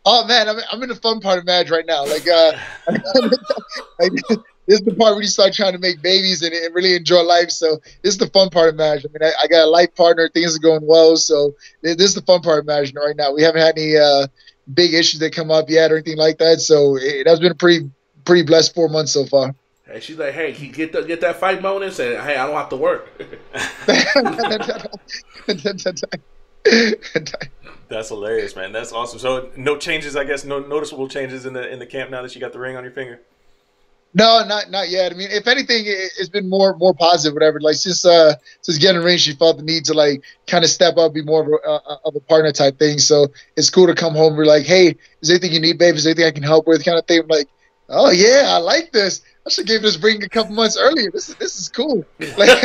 Oh man, I'm in the fun part of marriage right now. Like, this is the part where you start trying to make babies and really enjoy life. So this is the fun part of marriage. I mean, I got a life partner. Things are going well. So this is the fun part of marriage right now. We haven't had any big issues that come up yet or anything like that. So it has been a pretty blessed 4 months so far. Hey, she's like, hey, can you get that fight bonus? And hey, I don't have to work. That's hilarious, man. That's awesome. So no changes, I guess, no noticeable changes in the camp now that you got the ring on your finger? No, not yet. I mean, if anything, it's been more positive, whatever. Like since getting the ring, she felt the need to like kind of step up, be more of a partner type thing. So it's cool to come home. We're like, hey, is there anything you need, babe? Is there anything I can help with? Kind of thing. I'm like, oh yeah, I like this. I should give this ring a couple months earlier. This is cool. Like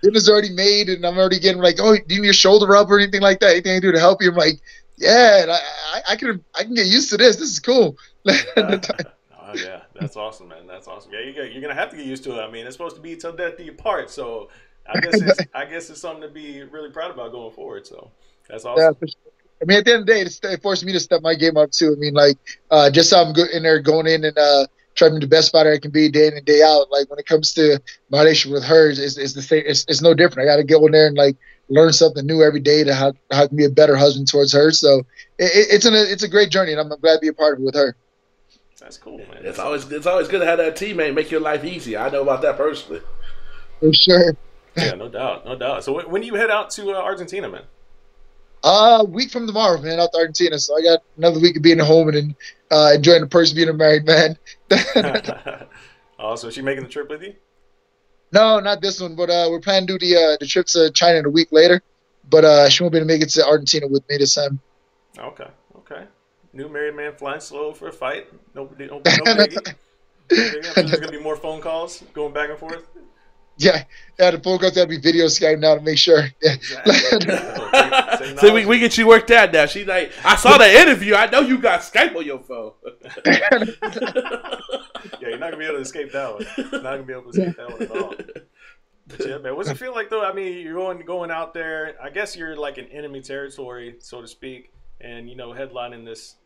dinner's already made, and I'm already getting like, oh, do you need your shoulder rub or anything like that? Anything I can do to help you? I'm like, yeah, I can get used to this. This is cool. Oh yeah, that's awesome, man. That's awesome. Yeah, you're gonna have to get used to it. I mean, it's supposed to be till death do you part, so I guess it's something to be really proud about going forward. So that's awesome. Yeah, for sure. I mean, at the end of the day, it forced me to step my game up too. I mean, like just how I'm good in there, going in and trying to be the best fighter I can be day in and day out. Like when it comes to my relationship with her, it's the same. It's no different. I got to go in there and like learn something new every day to how I can be a better husband towards her. So it's a great journey, and I'm glad to be a part of it with her. That's cool, man. It's always good to have that teammate make your life easy. I know about that personally. For sure. Yeah, no doubt. So when do you head out to Argentina, man? A week from tomorrow, man, out to Argentina. So I got another week of being at home and enjoying the perks of being a married man. Oh, so is she making the trip with you? No, not this one, but we're planning to do the trip to China in a week later. But she won't be able to make it to Argentina with me this time. Okay. New married man flying solo for a fight. No biggie. There's gonna be more phone calls going back and forth. Yeah, the phone calls gotta be video Skype now to make sure. Yeah. Exactly. So we get you worked out now. She's like, I saw the interview. I know you got Skype on your phone. Yeah, you're not gonna be able to escape that one. You're not gonna be able to escape that one at all. But yeah, man, what's it feel like though? I mean, you're going out there. I guess you're like in enemy territory, so to speak, and headlining this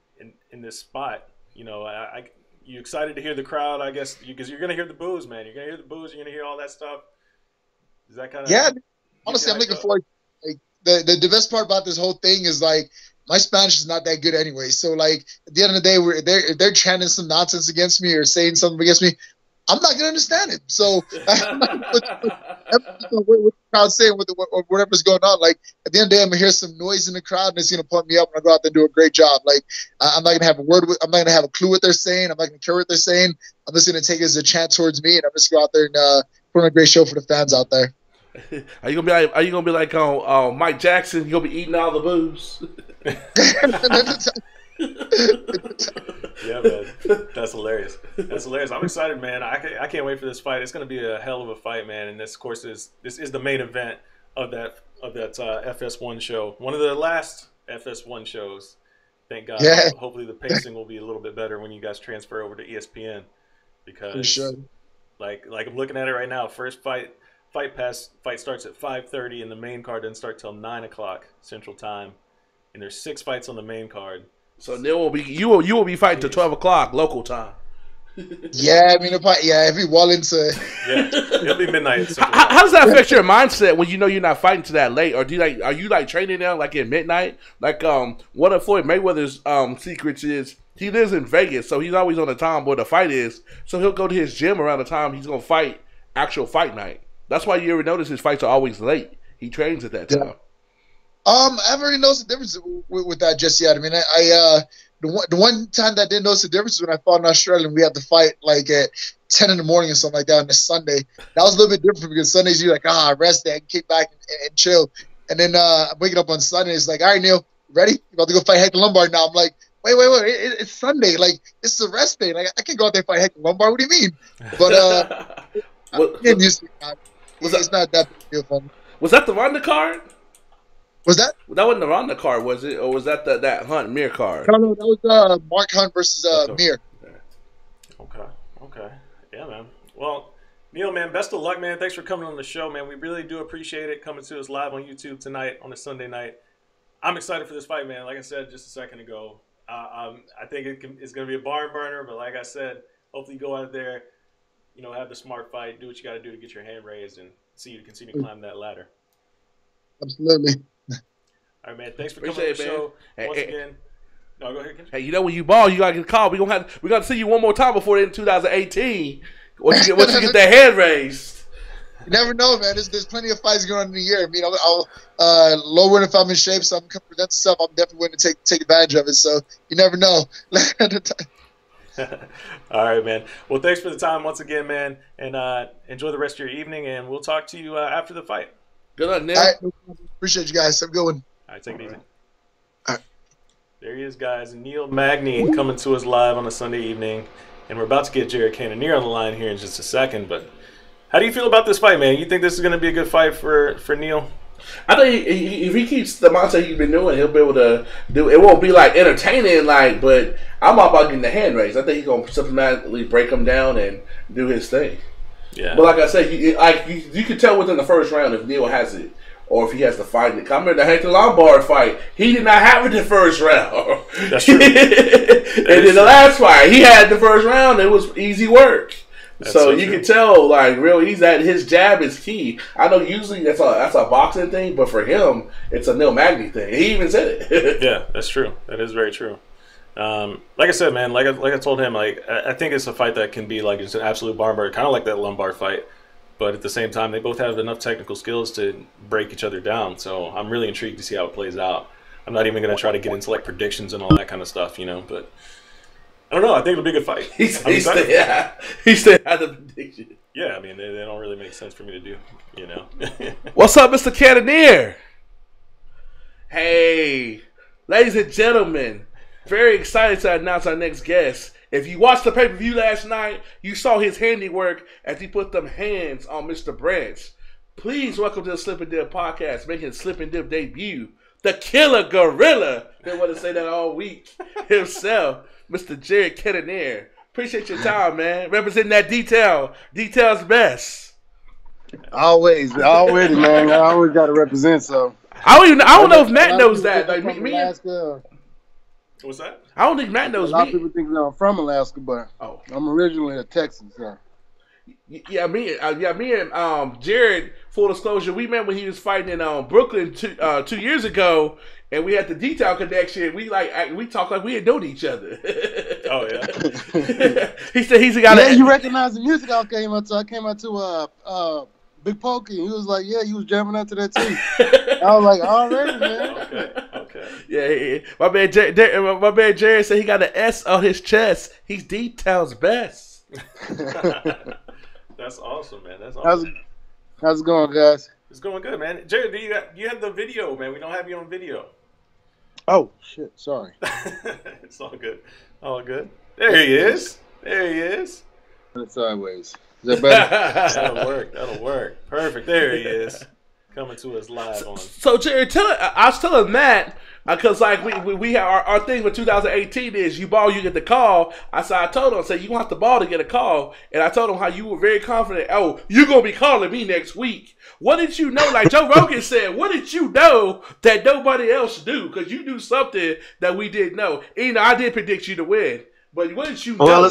in this spot. You excited to hear the crowd? I guess because you're gonna hear the boos, man. You're gonna hear the boos. You're gonna hear all that stuff. Is that kind of? Yeah, honestly, I'm looking forward. Like the best part about this whole thing is like my Spanish is not that good anyway. So like at the end of the day, they're chanting some nonsense against me or saying something against me. I'm not gonna understand it. So crowd saying whatever's going on. Like at the end of the day, I'm gonna hear some noise in the crowd, and it's gonna pump me up, and I go out there and do a great job. Like I'm not gonna have I'm not gonna have a clue what they're saying. I'm not gonna care what they're saying. I'm just gonna take it as a chant towards me, and I'm just gonna go out there and put on a great show for the fans out there. Are you gonna be like on Mike Jackson? You gonna be eating all the booze? Yeah, man, that's hilarious. That's hilarious. I'm excited, man. I can't wait for this fight. It's going to be a hell of a fight, man. And this, of course, this is the main event of that FS1 show. One of the last FS1 shows. Thank God. Yeah. Hopefully, the pacing will be a little bit better when you guys transfer over to ESPN, because For sure. like I'm looking at it right now. First fight starts at 5:30, and the main card doesn't start till 9:00 Central Time. And there's 6 fights on the main card. So you will be fighting till 12 o'clock local time. Yeah, I mean, if we well into it'll be midnight. How does that affect your mindset when you know you're not fighting to that late, or are you training now like at midnight? Like one of Floyd Mayweather's secrets is he lives in Vegas, so he's always on the time where the fight is. So he'll go to his gym around the time he's gonna fight actual fight night. That's why you ever notice his fights are always late. He trains at that time. Yeah. I haven't really noticed the difference with that just yet. I mean, the one time that I didn't notice the difference was when I fought in Australia and we had to fight like at 10 in the morning or something like that on a Sunday. That was a little bit different because Sundays you're like, rest day, I can kick back and chill. And then I'm waking up on Sunday. It's like, all right, Neil, ready? You're about to go fight Hector Lombard now. I'm like, wait. It's Sunday. Like, this is a rest day. Like, I can't go out there and fight Hector Lombard. What do you mean? But I'm getting used to it. It's not that big a deal for me. Was that the Ronda card? Was that? That wasn't the Ronda card, was it? Or was that that Hunt Mir card? No, that was Mark Hunt versus Mir. Okay. Yeah, man. Well, Neil, man, best of luck, man. Thanks for coming on the show, man. We really do appreciate it, coming to us live on YouTube tonight on a Sunday night. I'm excited for this fight, man. Like I said just a second ago, I think it's going to be a barn burner, but like I said, hopefully you go out there, have the smart fight, do what you got to do to get your hand raised, and see you continue to climb that ladder. Absolutely. All right, man. Thanks for coming on the show once again. No, go ahead, Ken. Hey, when you ball, you gotta get called. We gotta see you one more time before in 2018. Once you get that head raised. You never know, man. There's plenty of fights going on in the year. I mean, I'll lower if I'm in shape, so I'm coming for that stuff. I'm definitely going to take advantage of it. So you never know. All right, man. Well, thanks for the time once again, man, and enjoy the rest of your evening. And we'll talk to you after the fight. Good luck, Neil. All right, appreciate you guys. Have a good one. All right, take it easy. All right. There he is, guys. Neil Magny coming to us live on a Sunday evening. And we're about to get Jared Cannonier on the line here in just a second. But how do you feel about this fight, man? You think this is going to be a good fight for Neil? I think if he keeps the mindset he's been doing, he'll be able to do it. Won't be like entertaining, but I'm all about getting the hand raised. I think he's going to systematically break him down and do his thing. Yeah. But like I said, you can tell within the first round if Neil has it. Or if he has to fight it. I remember the Hector Lombard fight. He did not have it the first round. That's true. And then the last fight, he had the first round. It was easy work. So you can tell, his jab is key. I know usually that's a boxing thing, but for him, it's a Neil Magny thing. He even said it. Yeah, that's true. That is very true. Like I said, man, like I told him, I think it's a fight that can be just an absolute barn burner, kind of like that Lombard fight. But at the same time, they both have enough technical skills to break each other down. So I'm really intrigued to see how it plays out. I'm not even going to try to get into predictions and all that kind of stuff, But I don't know. I think it'll be a good fight. He stayed out of the prediction. Yeah, I mean, they don't really make sense for me to do, What's up, Mr. Cannonier? Hey, ladies and gentlemen, very excited to announce our next guest. If you watched the pay-per-view last night, you saw his handiwork as he put them hands on Mr. Branch. Please welcome to the Slip and Dip podcast, making his Slip and Dip debut, the Killer Gorilla. Been wanting to say that all week himself, Mr. Jared Cannonier. Appreciate your time, man. Representing that detail. Detail's best. Always, man. I always got to represent. So I don't know if Matt knows that. What's that? I don't think Matt knows me. A lot of people think that I'm from Alaska, but I'm originally a Texan. So. Yeah, me and Jared, full disclosure, we met when he was fighting in Brooklyn 2 years ago, and we had the detail connection. We talked like we had known each other. Oh yeah. He said he's a guy. Yeah, you recognize the music I came out to. I came out to Big Pokey. He was like, yeah, you was jamming out to that too. I was like, already, man. Okay. Yeah. My man, my man Jared said he got an S on his chest. He's D-Town's best. That's awesome, man. That's awesome. How's it going, guys? It's going good, man. Jared, you have the video, man. We don't have you on video. Oh shit! Sorry. It's all good. All good. There he is. Put it sideways. Is that better? That'll work. Perfect. There he is. Coming to us live on. So Jared, I was telling Matt because like we have our thing with 2018 is you ball, you get the call. I told him, I said you want the ball to get a call, and I told him how you were very confident. Oh, you're gonna be calling me next week. What did you know? Like Joe Rogan said, what did you know that nobody else knew? Because you knew something that we didn't know. You know, I did predict you to win, but what did you know?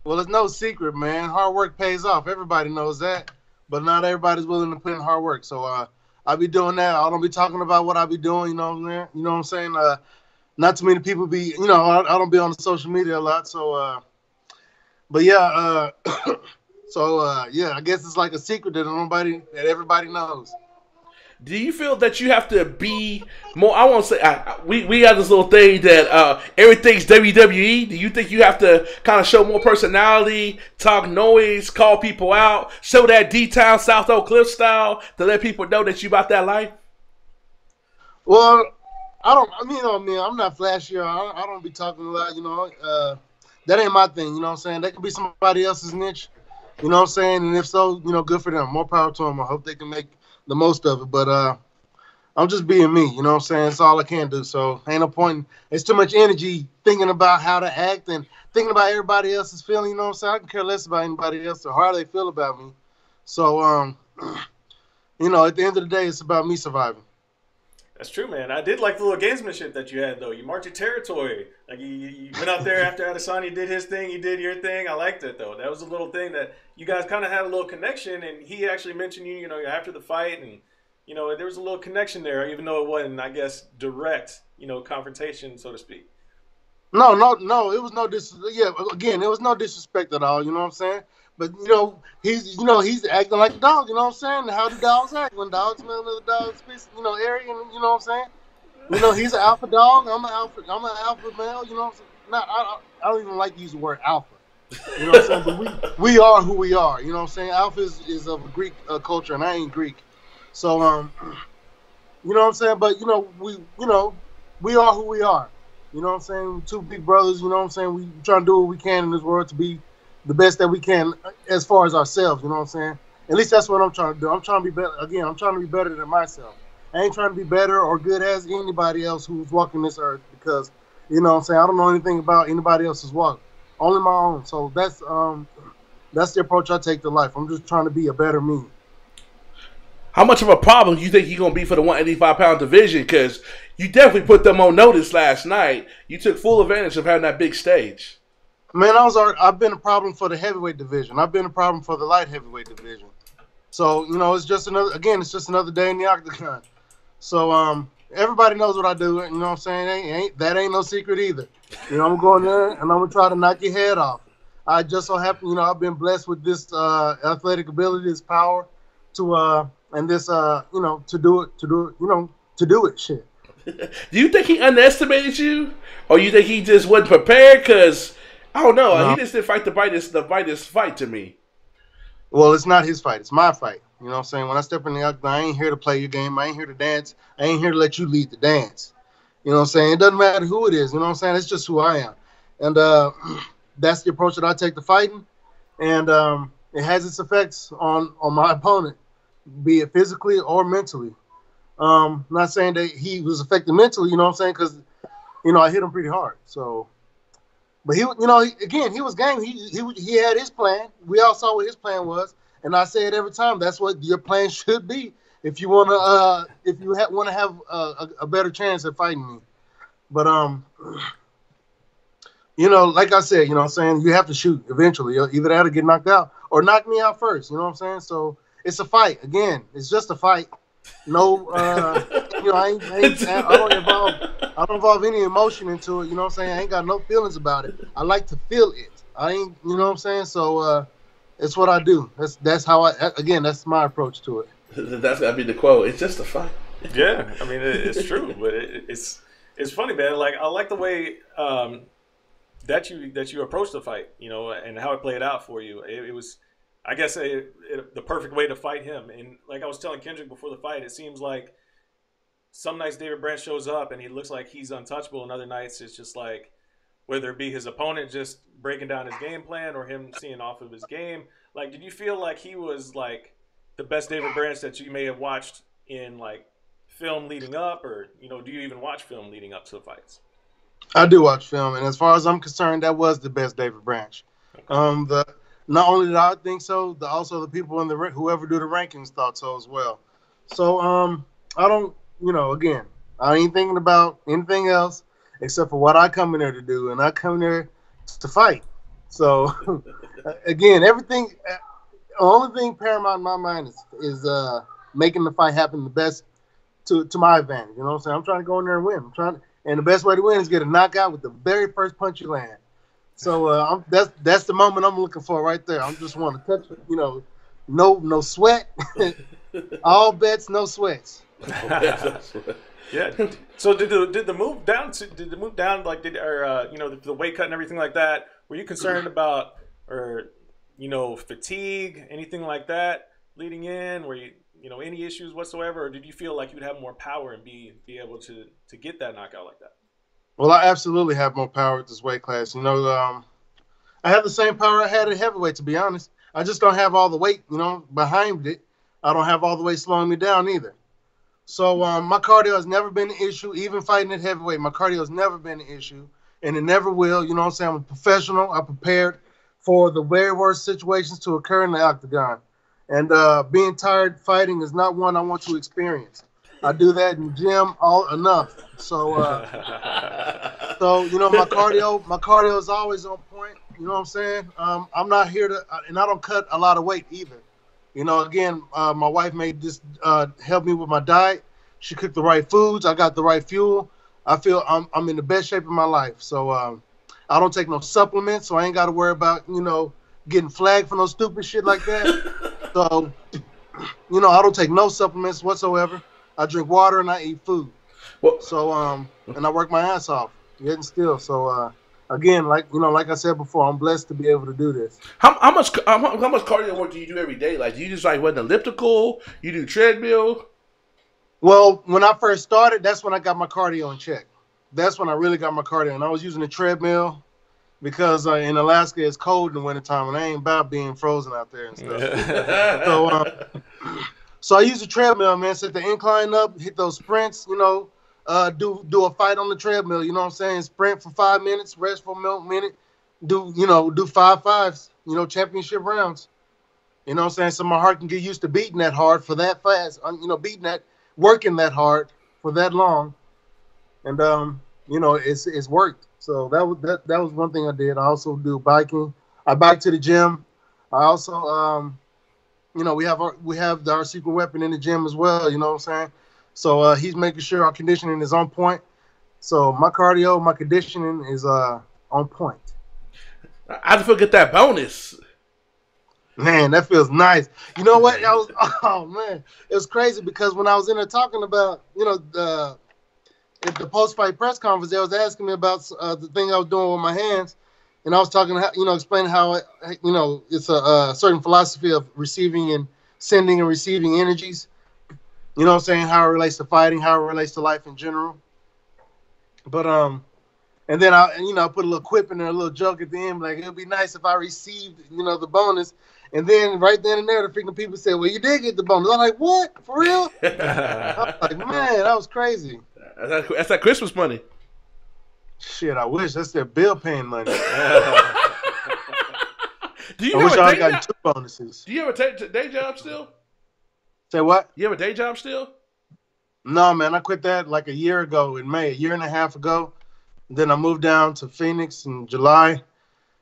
Well, it's no secret, man. Hard work pays off. Everybody knows that, but not everybody's willing to put in hard work. So I'll be doing that. I don't be talking about what I be doing. You know what I'm saying? Not too many people be. You know, I don't be on the social media a lot. So, but yeah. Yeah, I guess it's like a secret that everybody knows. Do you feel that you have to be more? I won't say we got this little thing that everything's WWE. Do you think you have to kind of show more personality, talk noise, call people out, show that D-Town South Oak Cliff style to let people know that you about that life? Well, I'm not flashy. I don't be talking a lot. You know, that ain't my thing. You know what I'm saying? That could be somebody else's niche. You know what I'm saying? And if so, you know, good for them. More power to them. I hope they can make the most of it. But I'm just being me. You know what I'm saying? That's all I can do. So ain't no point. It's too much energy thinking about how to act and thinking about everybody else's feeling. You know what I'm saying? I can care less about anybody else or how they feel about me. So, you know, at the end of the day, it's about me surviving. That's true, man. I did like the little gamesmanship that you had, though. You marked your territory. Like, you went out there after Adesanya did his thing. You did your thing. I liked it, though. That was a little thing that you guys kind of had a little connection, and he actually mentioned you, you know, after the fight, and, you know, there was a little connection there, even though it wasn't, I guess, direct, you know, confrontation, so to speak. No. It was no again, it was no disrespect at all. You know what I'm saying? But he's acting like a dog. You know what I'm saying? How do dogs act when dogs smell another dog's piss? You know, area. You know what I'm saying? You know, he's an alpha dog. I'm an alpha male. You know what I'm saying? No, I don't even like to use the word alpha. You know what I'm saying? But we are who we are. You know what I'm saying? Alpha is of a Greek culture, and I ain't Greek. So you know what I'm saying? But we are who we are. You know what I'm saying? Two big brothers. You know what I'm saying? We trying to do what we can in this world to be the best that we can as far as ourselves, you know what I'm saying? At least that's what I'm trying to do. I'm trying to be better. Again, I'm trying to be better than myself. I ain't trying to be better or good as anybody else who's walking this earth because, you know what I'm saying, I don't know anything about anybody else's walk. Only my own. So that's the approach I take to life. I'm just trying to be a better me. How much of a problem do you think you're going to be for the 185-pound division? Because you definitely put them on notice last night. You took full advantage of having that big stage. Man, I've been a problem for the heavyweight division. I've been a problem for the light heavyweight division. So, you know, it's just another day in the octagon. So, everybody knows what I do. You know what I'm saying? That ain't no secret either. You know, I'm going there and I'm going to try to knock your head off. I just so happen, you know, I've been blessed with this athletic ability, this power to, and this, you know, to do it, shit. Do you think he underestimated you? Or you think he just wasn't prepared? Because I don't know. No. He just didn't fight to fight this fight to me. Well, it's not his fight. It's my fight. You know what I'm saying? When I step in the octagon, I ain't here to play your game. I ain't here to dance. I ain't here to let you lead the dance. You know what I'm saying? It doesn't matter who it is. You know what I'm saying? It's just who I am. And that's the approach that I take to fighting. And it has its effects on my opponent, be it physically or mentally. Not saying that he was affected mentally, you know what I'm saying? Because, you know, I hit him pretty hard. So... But he was game. He had his plan. We all saw what his plan was, and I say it every time. That's what your plan should be if you want to have a better chance at fighting me. But you know, like I said, you know what I'm saying, you have to shoot eventually. Either that or get knocked out or knock me out first. You know what I'm saying? So it's a fight. Again, it's just a fight. No, you know, I don't involve any emotion into it. You know what I'm saying? I ain't got no feelings about it. I like to feel it. I ain't, you know what I'm saying? So, It's what I do. That's how that's my approach to it. That's gotta be the quote. It's just a fight. Yeah, I mean it's true, but it's funny, man. Like I like the way that you approached the fight, and how it played out for you. It was, I guess, the perfect way to fight him. And like I was telling Kendrick before the fight, it seems like some nights David Branch shows up and he looks like he's untouchable, and other nights it's just like, whether it be his opponent just breaking down his game plan or him seeing off of his game. Like, did you feel like he was like the best David Branch that you may have watched in like film leading up, or do you even watch film leading up to the fights? I do watch film, and as far as I'm concerned, that was the best David Branch. Okay. Not only did I think so, also the people in whoever do the rankings thought so as well. So I don't, again, I ain't thinking about anything else except for what I come in there to do, and I come in there to fight. So again, everything, the only thing paramount in my mind is making the fight happen the best to my advantage. You know what I'm saying? I'm trying to go in there and win. And the best way to win is get a knockout with the very first punch you land. So that's the moment I'm looking for right there. I just want to touch, no sweat, all bets, no sweats. Yeah. So did the move down like the weight cut and everything like that? Were you concerned about fatigue, anything like that leading in? Were you any issues whatsoever, or did you feel like you'd have more power and be able to get that knockout like that? Well, I absolutely have more power at this weight class. I have the same power I had at heavyweight, to be honest. I just don't have all the weight, behind it. I don't have all the weight slowing me down either. So my cardio has never been an issue, even fighting at heavyweight. My cardio has never been an issue, and it never will. You know what I'm saying? I'm a professional. I'm prepared for the very worst situations to occur in the octagon. And being tired fighting is not one I want to experience. I do that in the gym enough. So, my cardio is always on point. You know what I'm saying? I'm not here and I don't cut a lot of weight either. Again, my wife made this help me with my diet. She cooked the right foods. I got the right fuel. I feel I'm in the best shape of my life. So I don't take no supplements, so I ain't got to worry about getting flagged for no stupid shit like that. So I don't take no supplements whatsoever. I drink water and I eat food. Well, so and I work my ass off, getting still. So again, like I said before, I'm blessed to be able to do this. How much cardio work do you do every day? Like, do you just like run elliptical? You do treadmill? Well, when I first started, that's when I got my cardio in check. That's when I really got my cardio, and I was using a treadmill because in Alaska it's cold in the wintertime, and I ain't about being frozen out there and stuff. So I use a treadmill, man. Set the incline up, hit those sprints. Do a fight on the treadmill. You know what I'm saying? Sprint for 5 minutes, rest for a minute. Do 5 fives. Championship rounds. You know what I'm saying? So my heart can get used to beating that hard for that fast. Working that hard for that long, and it's worked. So that was one thing I did. I also do biking. I bike to the gym. I also we have our secret weapon in the gym as well. You know what I'm saying? So he's making sure our conditioning is on point. So my cardio, my conditioning is on point. I just forget that bonus. Man, that feels nice. You know what? It was crazy because when I was in there talking about, at the post-fight press conference, they was asking me about the thing I was doing with my hands, and I was talking, explaining how, it's a certain philosophy of receiving and sending and receiving energies. You know what I'm saying? How it relates to fighting, how it relates to life in general. But and then I put a little quip in there, a little joke at the end, like it would be nice if I received, the bonus. And then right then and there, the freaking people said, "Well, you did get the bonus." I'm like, "What? For real?" I was like, "Man, that was crazy." That's that Christmas money. Shit, I wish that's their bill paying money. Do you I wish I got 2 bonuses. Do you ever take a day job still? Say what? You have a day job still? No, man, I quit that like a year ago in May, a year and a half ago. Then I moved down to Phoenix in July,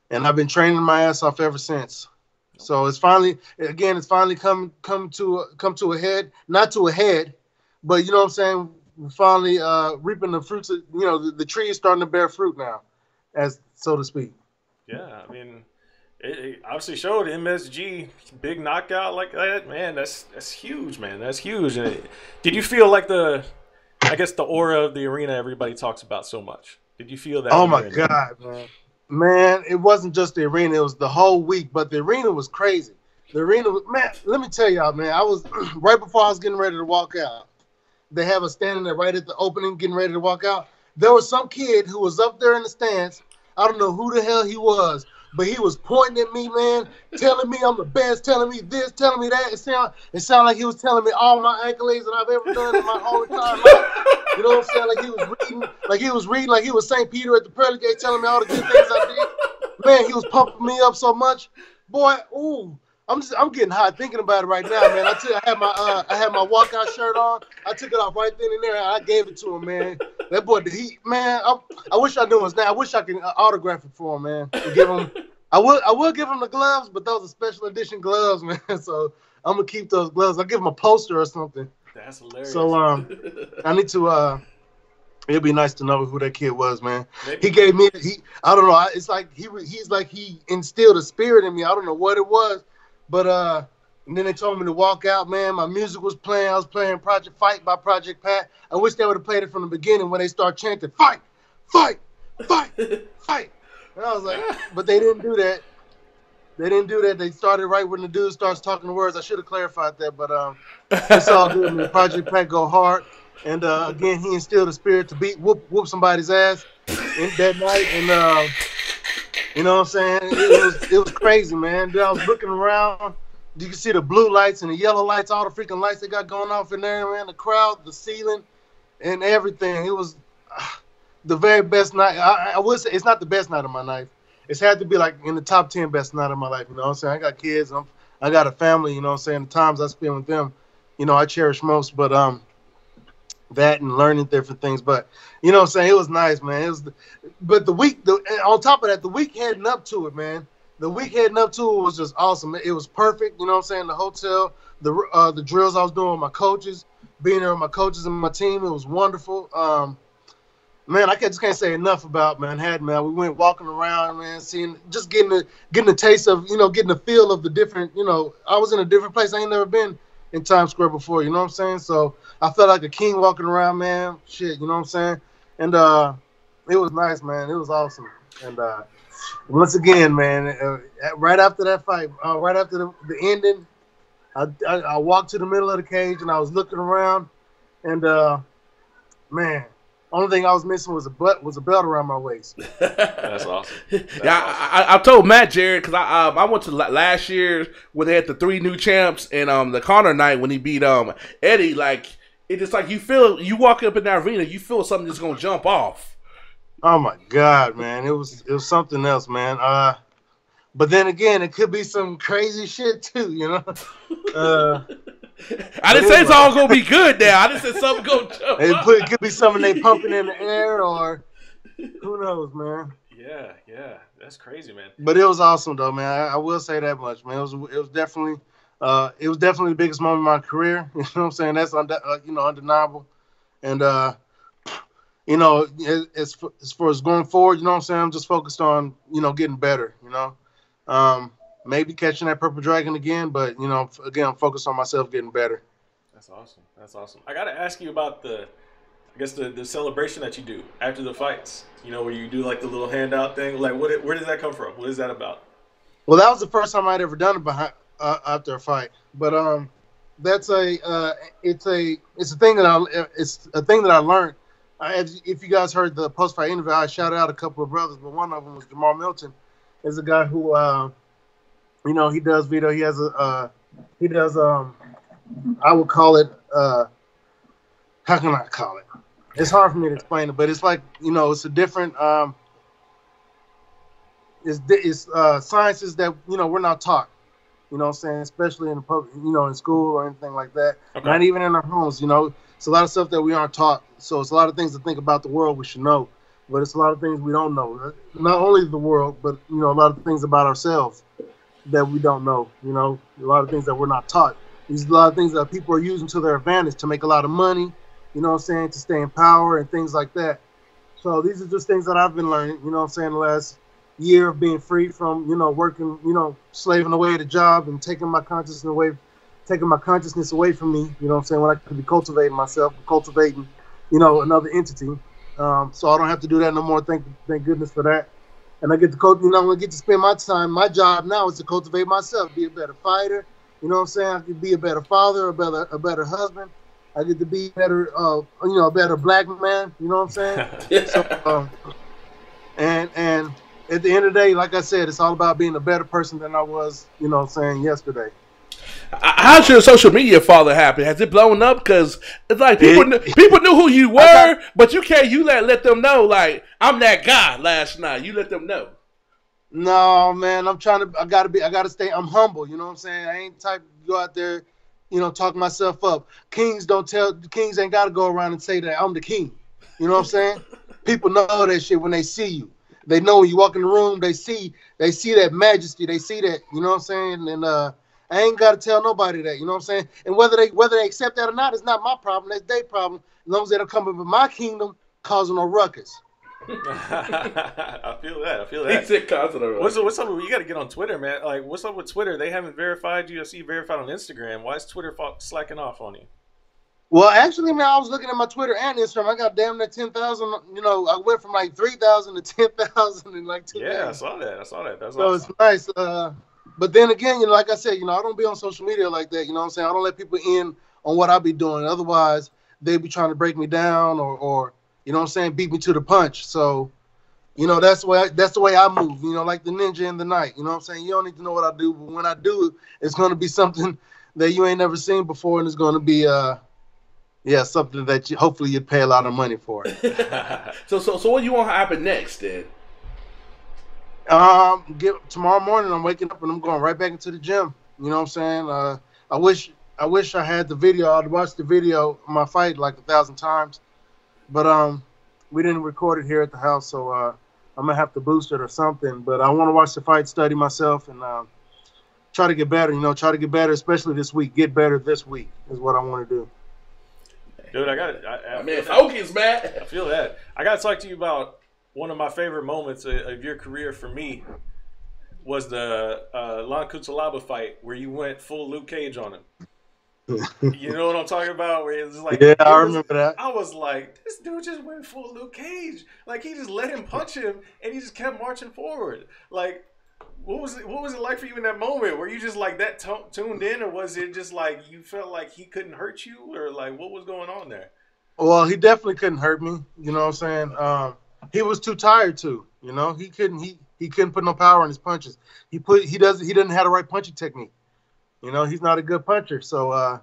and I've been training my ass off ever since. So it's finally come to a head, not to a head, but you know what I'm saying. We're finally reaping the fruits of, the tree is starting to bear fruit now, as so to speak. Yeah, I mean, It obviously showed MSG big knockout like that, man. That's huge, man. That's huge. And did you feel like the aura of the arena everybody talks about so much? Did you feel that? Oh my God, man! Man, it wasn't just the arena; it was the whole week. But the arena was crazy. The arena, man. Let me tell y'all, man. I was right before I was getting ready to walk out. They have us standing there right at the opening, getting ready to walk out. There was some kid who was up there in the stands. I don't know who the hell he was, but he was pointing at me, man, telling me I'm the best, telling me this, telling me that. It sounded like he was telling me all my accolades that I've ever done in my whole entire life. You know what I'm saying? Like he was reading, like he was St. Peter at the pearly gate, telling me all the good things I did. Man, he was pumping me up so much, boy. Ooh. I'm getting hot thinking about it right now, man. I had my walkout shirt on. I took it off right then and there. And I gave it to him, man. That boy, man. I wish I knew his name. I wish I could autograph it for him, man. And give him. I will give him the gloves, but those are special edition gloves, man. So I'm gonna keep those gloves. I'll give him a poster or something. That's hilarious. So I need to. It'd be nice to know who that kid was, man. Maybe. He gave me. I don't know. It's like he instilled a spirit in me. I don't know what it was. But and then they told me to walk out, man. My music was playing. I was playing Project Fight by Project Pat. I wish they would have played it from the beginning when they start chanting, fight, fight, fight, fight. And I was like, but they didn't do that. They didn't do that. They started right when the dude starts talking the words. I should have clarified that, but it's all good, man. Project Pat go hard. And again, he instilled a spirit to whoop somebody's ass in that night. And you know what I'm saying? It was crazy, man. Dude, I was looking around. You can see the blue lights and the yellow lights, all the freaking lights they got going off in there, man. The crowd, the ceiling, and everything. It was the very best night. I would say it's not the best night of my life. It's had to be like in the top 10 best night of my life. You know what I'm saying? I got kids. I got a family. You know what I'm saying? The times I spend with them, you know, I cherish most. But that and learning different things. But you know what I'm saying? It was nice, man. But the week, on top of that, the week heading up to it, man. The week heading up to it was just awesome. It was perfect. You know what I'm saying? The hotel, the drills I was doing with my coaches, being there with my coaches and my team, it was wonderful. Man, I just can't say enough about Manhattan, man. We went walking around, man, getting the taste of, you know, getting the feel of the different, you know, I was in a different place. I ain't never been in Times Square before, you know what I'm saying? So I felt like a king walking around, man. Shit, you know what I'm saying? And it was nice, man. It was awesome. And once again, man, right after that fight, right after the ending, I walked to the middle of the cage and I was looking around, and man, only thing I was missing was a belt around my waist. That's awesome. I told Matt, Jared, because I went to last year when they had the 3 new champs and the Connor night when he beat Eddie. Like, it's just like you walk up in that arena, you feel something that's gonna jump off. Oh my God, man! It was something else, man. But then again, it could be some crazy shit too, you know. I didn't say it's all gonna be good now. I just said something gonna jump. It could be something they pumping in the air, or who knows, man. Yeah, that's crazy, man. But it was awesome, though, man. I will say that much, man. It was definitely the biggest moment of my career. You know what I'm saying? That's undeniable. And you know, as far as going forward, you know what I'm saying? I'm just focused on, you know, getting better. You know, maybe catching that purple dragon again, but you know, again, I'm focused on myself getting better. That's awesome. I got to ask you about the celebration that you do after the fights. You know, where you do like the little handout thing. Like, where does that come from? What is that about? Well, that was the first time I'd ever done it after a fight. But it's a thing that I learned. If you guys heard the post-fight interview, I shouted out a couple of brothers, but one of them was Jamal Milton. Is a guy who, you know, he does video. He has I would call it, how can I call it? It's hard for me to explain it, but it's like, you know, it's a different, it's sciences that, you know, we're not taught, you know what I'm saying, especially in the public, you know, in school or anything like that. Okay. Not even in our homes, you know. It's a lot of stuff that we aren't taught. So it's a lot of things to think about the world we should know, but it's a lot of things we don't know. Not only the world, but, you know, a lot of things about ourselves that we don't know, you know, a lot of things that we're not taught. There's a lot of things that people are using to their advantage to make a lot of money, you know what I'm saying, to stay in power and things like that. So these are just things that I've been learning, you know what I'm saying, the last year of being free from, working, slaving away at a job and taking my consciousness away from me, you know what I'm saying, when I could be cultivating myself, cultivating, another entity. So I don't have to do that no more. Thank goodness for that. And I get to I get to spend my time. My job now is to cultivate myself, be a better fighter. You know what I'm saying? I could be a better father, a better husband. I get to be better, a better black man. You know what I'm saying? So, and at the end of the day, like I said, it's all about being a better person than I was, yesterday. How's your social media father happen? Has it blown up? Because it's like people knew who you were, but you can't. You let them know, like, I'm that guy last night. You let them know. No, man, I gotta stay. I'm humble. You know what I'm saying? I ain't the type to go out there, talk myself up. Kings ain't got to go around and say that I'm the king. You know what I'm saying? People know that shit when they see you. They know when you walk in the room, they see that majesty. They see that, you know what I'm saying? And I ain't got to tell nobody that, you know what I'm saying? And whether they accept that or not, it's not my problem. That's their problem. As long as they don't come up with my kingdom causing no ruckus. I feel that. He said causing a ruckus. What's up? You got to get on Twitter, man. Like, what's up with Twitter? They haven't verified you. I see you verified on Instagram. Why is Twitter slacking off on you? Well, actually, man, I was looking at my Twitter and Instagram. I got damn near 10,000. I went from like 3,000 to 10,000 in like 2 days. Yeah, I saw that. That's so awesome. It's nice. But then again, like I said, I don't be on social media like that. You know what I'm saying? I don't let people in on what I be doing. Otherwise, they be trying to break me down or you know what I'm saying, beat me to the punch. So, that's the way I move. Like the ninja in the night. You know what I'm saying? You don't need to know what I do, but when I do, it's going to be something that you ain't never seen before, and it's going to be something that hopefully you'd pay a lot of money for it. So what do you want to happen next, then? Tomorrow morning I'm waking up and I'm going right back into the gym. You know what I'm saying? I wish I had the video. I'd watched the video of my fight like 1,000 times, but we didn't record it here at the house, so I'm gonna have to boost it or something. But I want to watch the fight, study myself, and try to get better. Try to get better, especially this week. Get better this week is what I want to do. Dude, I got it. Man, focus, man. I feel that. I got to talk to you about one of my favorite moments of your career. For me, was the Lon Cutelaba fight where you went full Luke Cage on him. You know what I'm talking about? Where it was like, yeah, I remember that. I was like, this dude just went full Luke Cage. Like, he just let him punch him, and he just kept marching forward. Like, what was it like for you in that moment? Were you just like that tuned in, or was it just like you felt like he couldn't hurt you, or like what was going on there? Well, he definitely couldn't hurt me. You know what I'm saying? He was too tired to. He couldn't put no power in his punches. He doesn't have the right punching technique. He's not a good puncher. So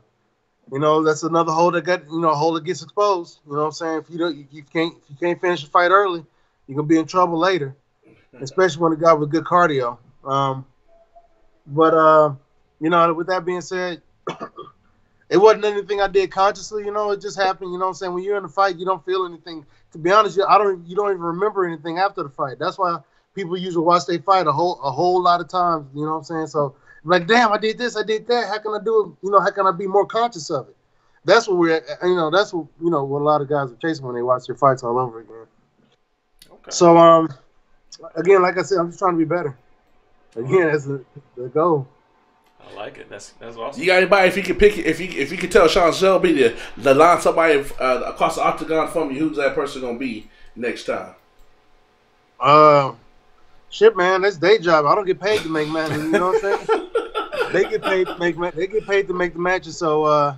that's another hole that gets exposed. You know what I'm saying? If you can't finish a fight early, you're gonna be in trouble later. Especially when a guy with good cardio. With that being said, it wasn't anything I did consciously. It just happened. You know what I'm saying? When you're in a fight, you don't feel anything. To be honest, you don't even remember anything after the fight. That's why people usually watch they fight a whole lot of times. You know what I'm saying? So like, damn, I did this, I did that. How can I do it? How can I be more conscious of it? That's what we're. That's what what a lot of guys are chasing when they watch their fights all over again. Okay. So again, like I said, I'm just trying to be better. Again, that's the goal. I like it. That's awesome. You got anybody? If you could pick, if you could tell Sean Shelby to line somebody across the octagon from you, who's that person gonna be next time? Shit, man, that's day job. I don't get paid to make money. You know what I'm saying? They get paid to make. They get paid to make the matches. So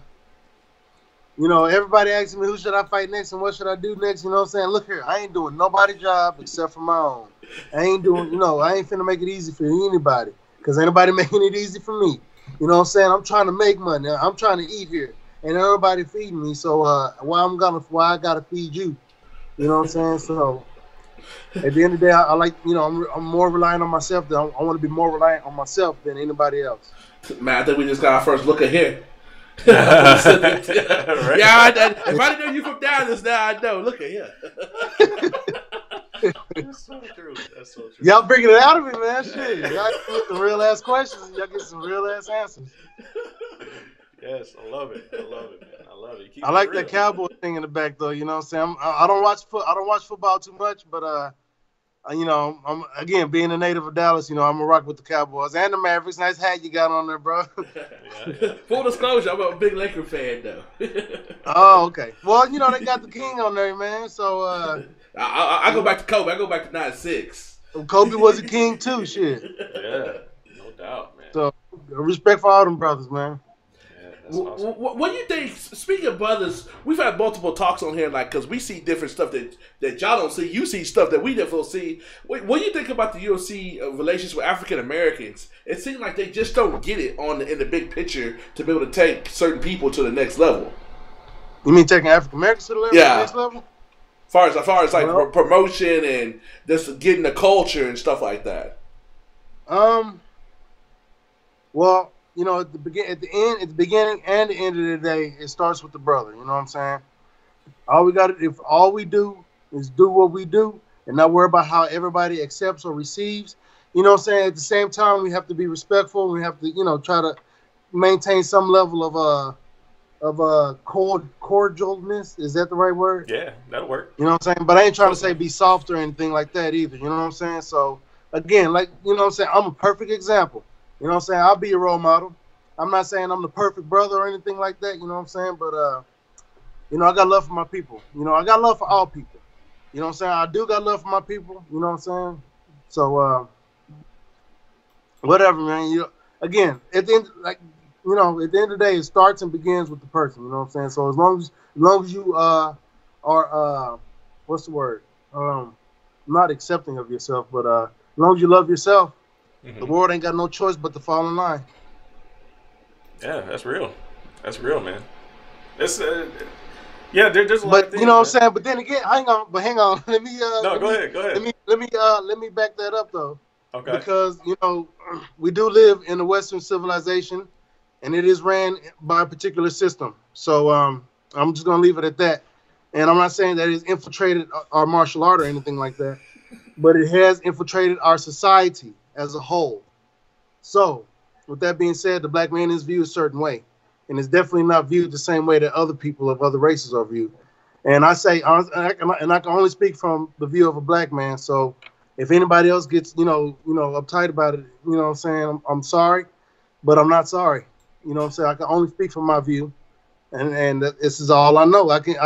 everybody asking me who should I fight next and what should I do next. You know what I'm saying? Look here, I ain't doing nobody's job except for my own. I ain't doing. I ain't finna make it easy for anybody. Because ain't nobody making it easy for me. You know what I'm saying? I'm trying to make money. I'm trying to eat here. And everybody feeding me. So why I gotta feed you? You know what I'm saying? So at the end of the day, I like, I'm more reliant on myself. I want to be more reliant on myself than anybody else. Man, I think we just got our first look at here. Right. Yeah, if I didn't know you from Dallas, now I know. Look at here. That's so true. That's so true. Y'all bringing it out of me, man. Shit. Y'all get some real ass questions. Y'all get some real ass answers. Yes, I love it. I love it, man. I love it. I like that cowboy thing in the back, though. You know what I'm saying? I don't watch football too much, but I'm again being a native of Dallas. I'm gonna rock with the Cowboys and the Mavericks. Nice hat you got on there, bro. Yeah. Full disclosure, I'm a big Laker fan though. Oh, okay. Well, they got the king on there, man. So I go back to Kobe. I go back to '96. Kobe was a king too. Shit. Yeah, no doubt, man. So respect for all them brothers, man. Yeah, that's awesome. What do you think? Speaking of brothers, we've had multiple talks on here, because we see different stuff that y'all don't see. You see stuff that we definitely see. What do you think about the UFC relations with African Americans? It seems like they just don't get it in the big picture to be able to take certain people to the next level. You mean taking African Americans to the next level? As far as promotion and just getting the culture and stuff like that. Well, at the beginning and the end of the day, it starts with the brother. You know what I'm saying? If all we do is do what we do and not worry about how everybody accepts or receives, you know what I'm saying? At the same time, we have to be respectful. We have to, try to maintain some level of cordialness. Is that the right word? Yeah, that'll work. You know what I'm saying? But I ain't trying to say be soft or anything like that either. You know what I'm saying? So again, you know what I'm saying? I'm a perfect example. You know what I'm saying? I'll be a role model. I'm not saying I'm the perfect brother or anything like that. You know what I'm saying? But I got love for my people. I got love for all people. You know what I'm saying? I do got love for my people. You know what I'm saying? So whatever, man. Again, at the end, at the end of the day, it starts and begins with the person. You know what I'm saying? So as long as you are what's the word? Not accepting of yourself, but as long as you love yourself, the world ain't got no choice but to fall in line. Yeah, that's real. That's real, man. It's there's a lot of things. You know what I'm saying? But then again, hang on. Let me go ahead. Let me back that up though. Okay. Because we do live in a Western civilization, and it is ran by a particular system. So I'm just gonna leave it at that. And I'm not saying that it's infiltrated our martial art or anything like that, but it has infiltrated our society as a whole. So, with that being said, the black man is viewed a certain way, and it's definitely not viewed the same way that other people of other races are viewed. And I say, and I can only speak from the view of a black man. So, if anybody else gets, uptight about it, you know what I'm saying, I'm sorry, but I'm not sorry. You know what I'm saying? I can only speak from my view, and this is all I know. I can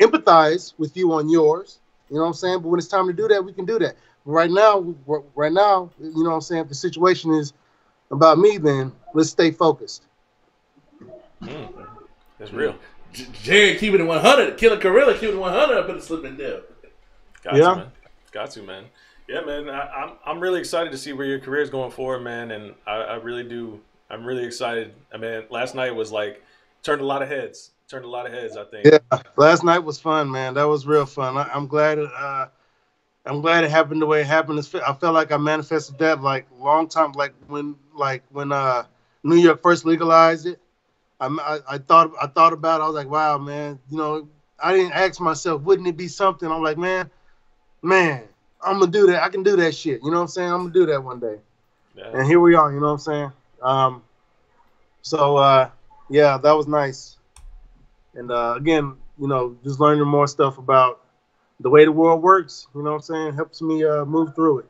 empathize with you on yours. You know what I'm saying? But when it's time to do that, we can do that. Right now, you know what I'm saying, if the situation is about me, then let's stay focused. That's real. Jared keeping it 100, Killer Gorilla keeping it 100 up in the slipping dip. Got to, man. Yeah, man. I'm really excited to see where your career is going forward, man. And I really do. I'm really excited. I mean, last night was turned a lot of heads. I think. Yeah, last night was fun, man. That was real fun. I'm glad it happened the way it happened. I felt like I manifested that long time, when New York first legalized it. I thought about it. I was like, wow, man. I didn't ask myself, wouldn't it be something? I'm like, man, I'm gonna do that. I can do that shit. You know what I'm saying? I'm gonna do that one day. Yeah. And here we are. You know what I'm saying? Yeah, that was nice. And again, just learning more stuff about the way the world works, you know what I'm saying, helps me move through it.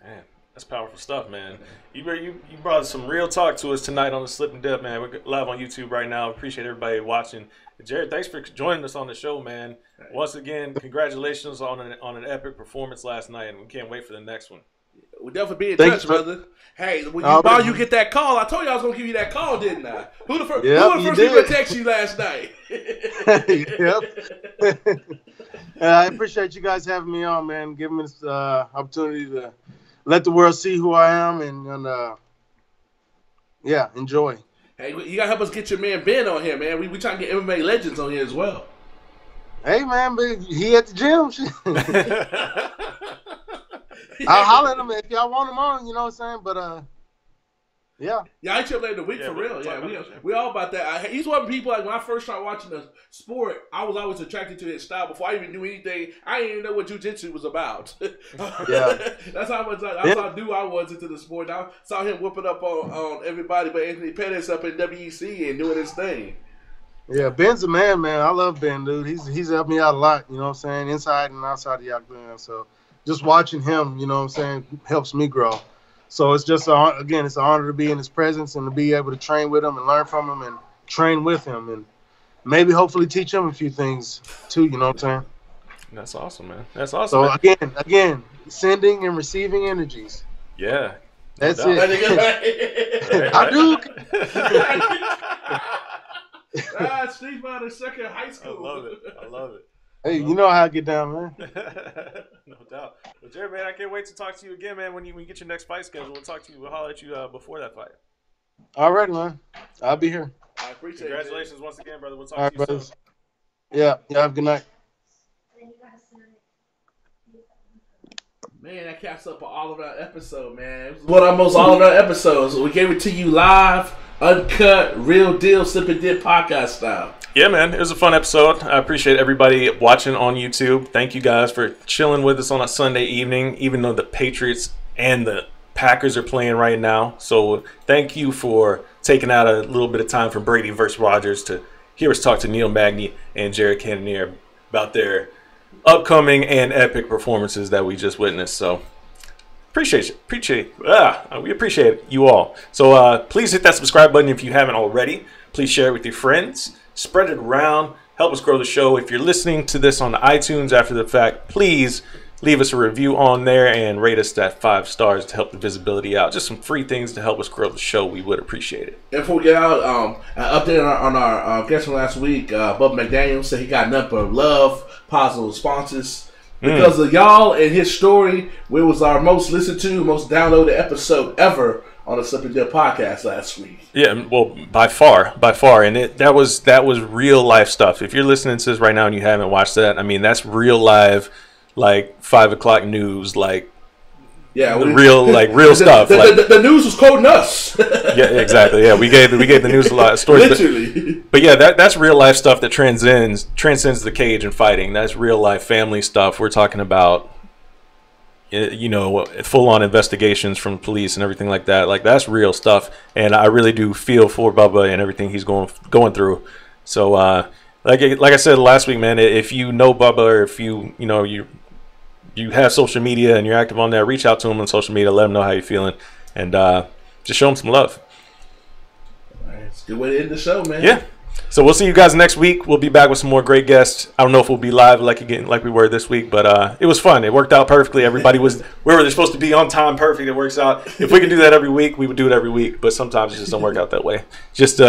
Man, that's powerful stuff, man. You brought some real talk to us tonight on the Slip and Dip, man. We're live on YouTube right now. Appreciate everybody watching. Jared, thanks for joining us on the show, man. Once again, congratulations on an epic performance last night, and we can't wait for the next one. We'll definitely be in touch, brother. Hey, when you get that call, I told you I was going to give you that call, didn't I? Who the first people to text you last night? Yep. I appreciate you guys having me on, man, giving me this opportunity to let the world see who I am and enjoy. Hey, you got to help us get your man Ben on here, man. We trying to get MMA legends on here as well. Hey, man, but he at the gym. I'll holler at him if y'all want him on, you know what I'm saying? But, yeah. Yeah, I hit you up later in the week for real. Yeah, we all about that. He's one of the people, when I first started watching the sport, I was always attracted to his style. Before I even knew anything, I didn't even know what jiu-jitsu was about. Yeah. That's how much I knew I was into the sport. I saw him whipping up on everybody but Anthony Pettis up in WEC and doing his thing. Yeah, Ben's a man. I love Ben, dude. He's helped me out a lot, you know what I'm saying, inside and outside the octagon. man. So just watching him, you know what I'm saying, helps me grow. So it's just, again, it's an honor to be in his presence and to be able to train with him and learn from him and train with him and maybe hopefully teach him a few things too, you know what I'm saying? That's awesome, man. That's awesome. So again, sending and receiving energies. Yeah. That's No it. I do. Steve out of second high school. I love it. Hey, you know how I get down, man. No doubt. Well, Jared, man, I can't wait to talk to you again, man. When you get your next fight schedule, we'll talk to you. We'll holler at you before that fight. All right, man. I'll be here. I appreciate it. Congratulations once again, brother. We'll talk All right, to you brothers. soon. Yeah. Have a good night. Man, that caps up an all around episode, man. It was one of our most all around episodes. We gave it to you live, uncut, real deal, Sip and Dip podcast style. Yeah, man, it was a fun episode. I appreciate everybody watching on YouTube. Thank you guys for chilling with us on a Sunday evening, even though the Patriots and the Packers are playing right now. So thank you for taking out a little bit of time from Brady versus Rodgers to hear us talk to Neil Magny and Jared Cannonier about their upcoming and epic performances that we just witnessed. So we appreciate you all. So please hit that subscribe button if you haven't already. Please share it with your friends. Spread it around. Help us grow the show. If you're listening to this on the iTunes after the fact, please leave us a review on there and rate us that 5 stars to help the visibility out. Just some free things to help us grow the show. We would appreciate it. And before we get out, an update on our guest from last week, Bubba McDaniel said he got nothing but love, positive responses. Because of y'all and his story, it was our most listened to, most downloaded episode ever on the Sip and Dip podcast last week. Yeah, well, by far, and that was real life stuff. If you're listening to this right now and you haven't watched that, I mean, that's real live, like 5 o'clock news, like real stuff. The news was quoting us. Yeah, exactly. Yeah, we gave the news a lot of stories. Literally. But yeah, that's real life stuff that transcends the cage and fighting. That's real life family stuff. We're talking about, you know, full on investigations from police and everything like that. Like, that's real stuff. And I really do feel for Bubba and everything he's going through. So like I said last week, man, if you know Bubba, or if you have social media and you're active on there, reach out to him on social media, let him know how you're feeling, and just show him some love. All right, it's a good way to end the show, man. Yeah. So we'll see you guys next week. We'll be back with some more great guests. I don't know if we'll be live like we were this week, but it was fun. It worked out perfectly. Everybody was where they're supposed to be on time, perfect. It works out. If we can do that every week, we would do it every week. But sometimes it just don't work out that way. Just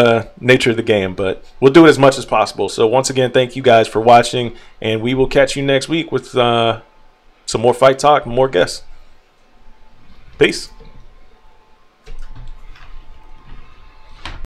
nature of the game. But we'll do it as much as possible. So once again, thank you guys for watching, and we will catch you next week with some more fight talk, more guests. Peace.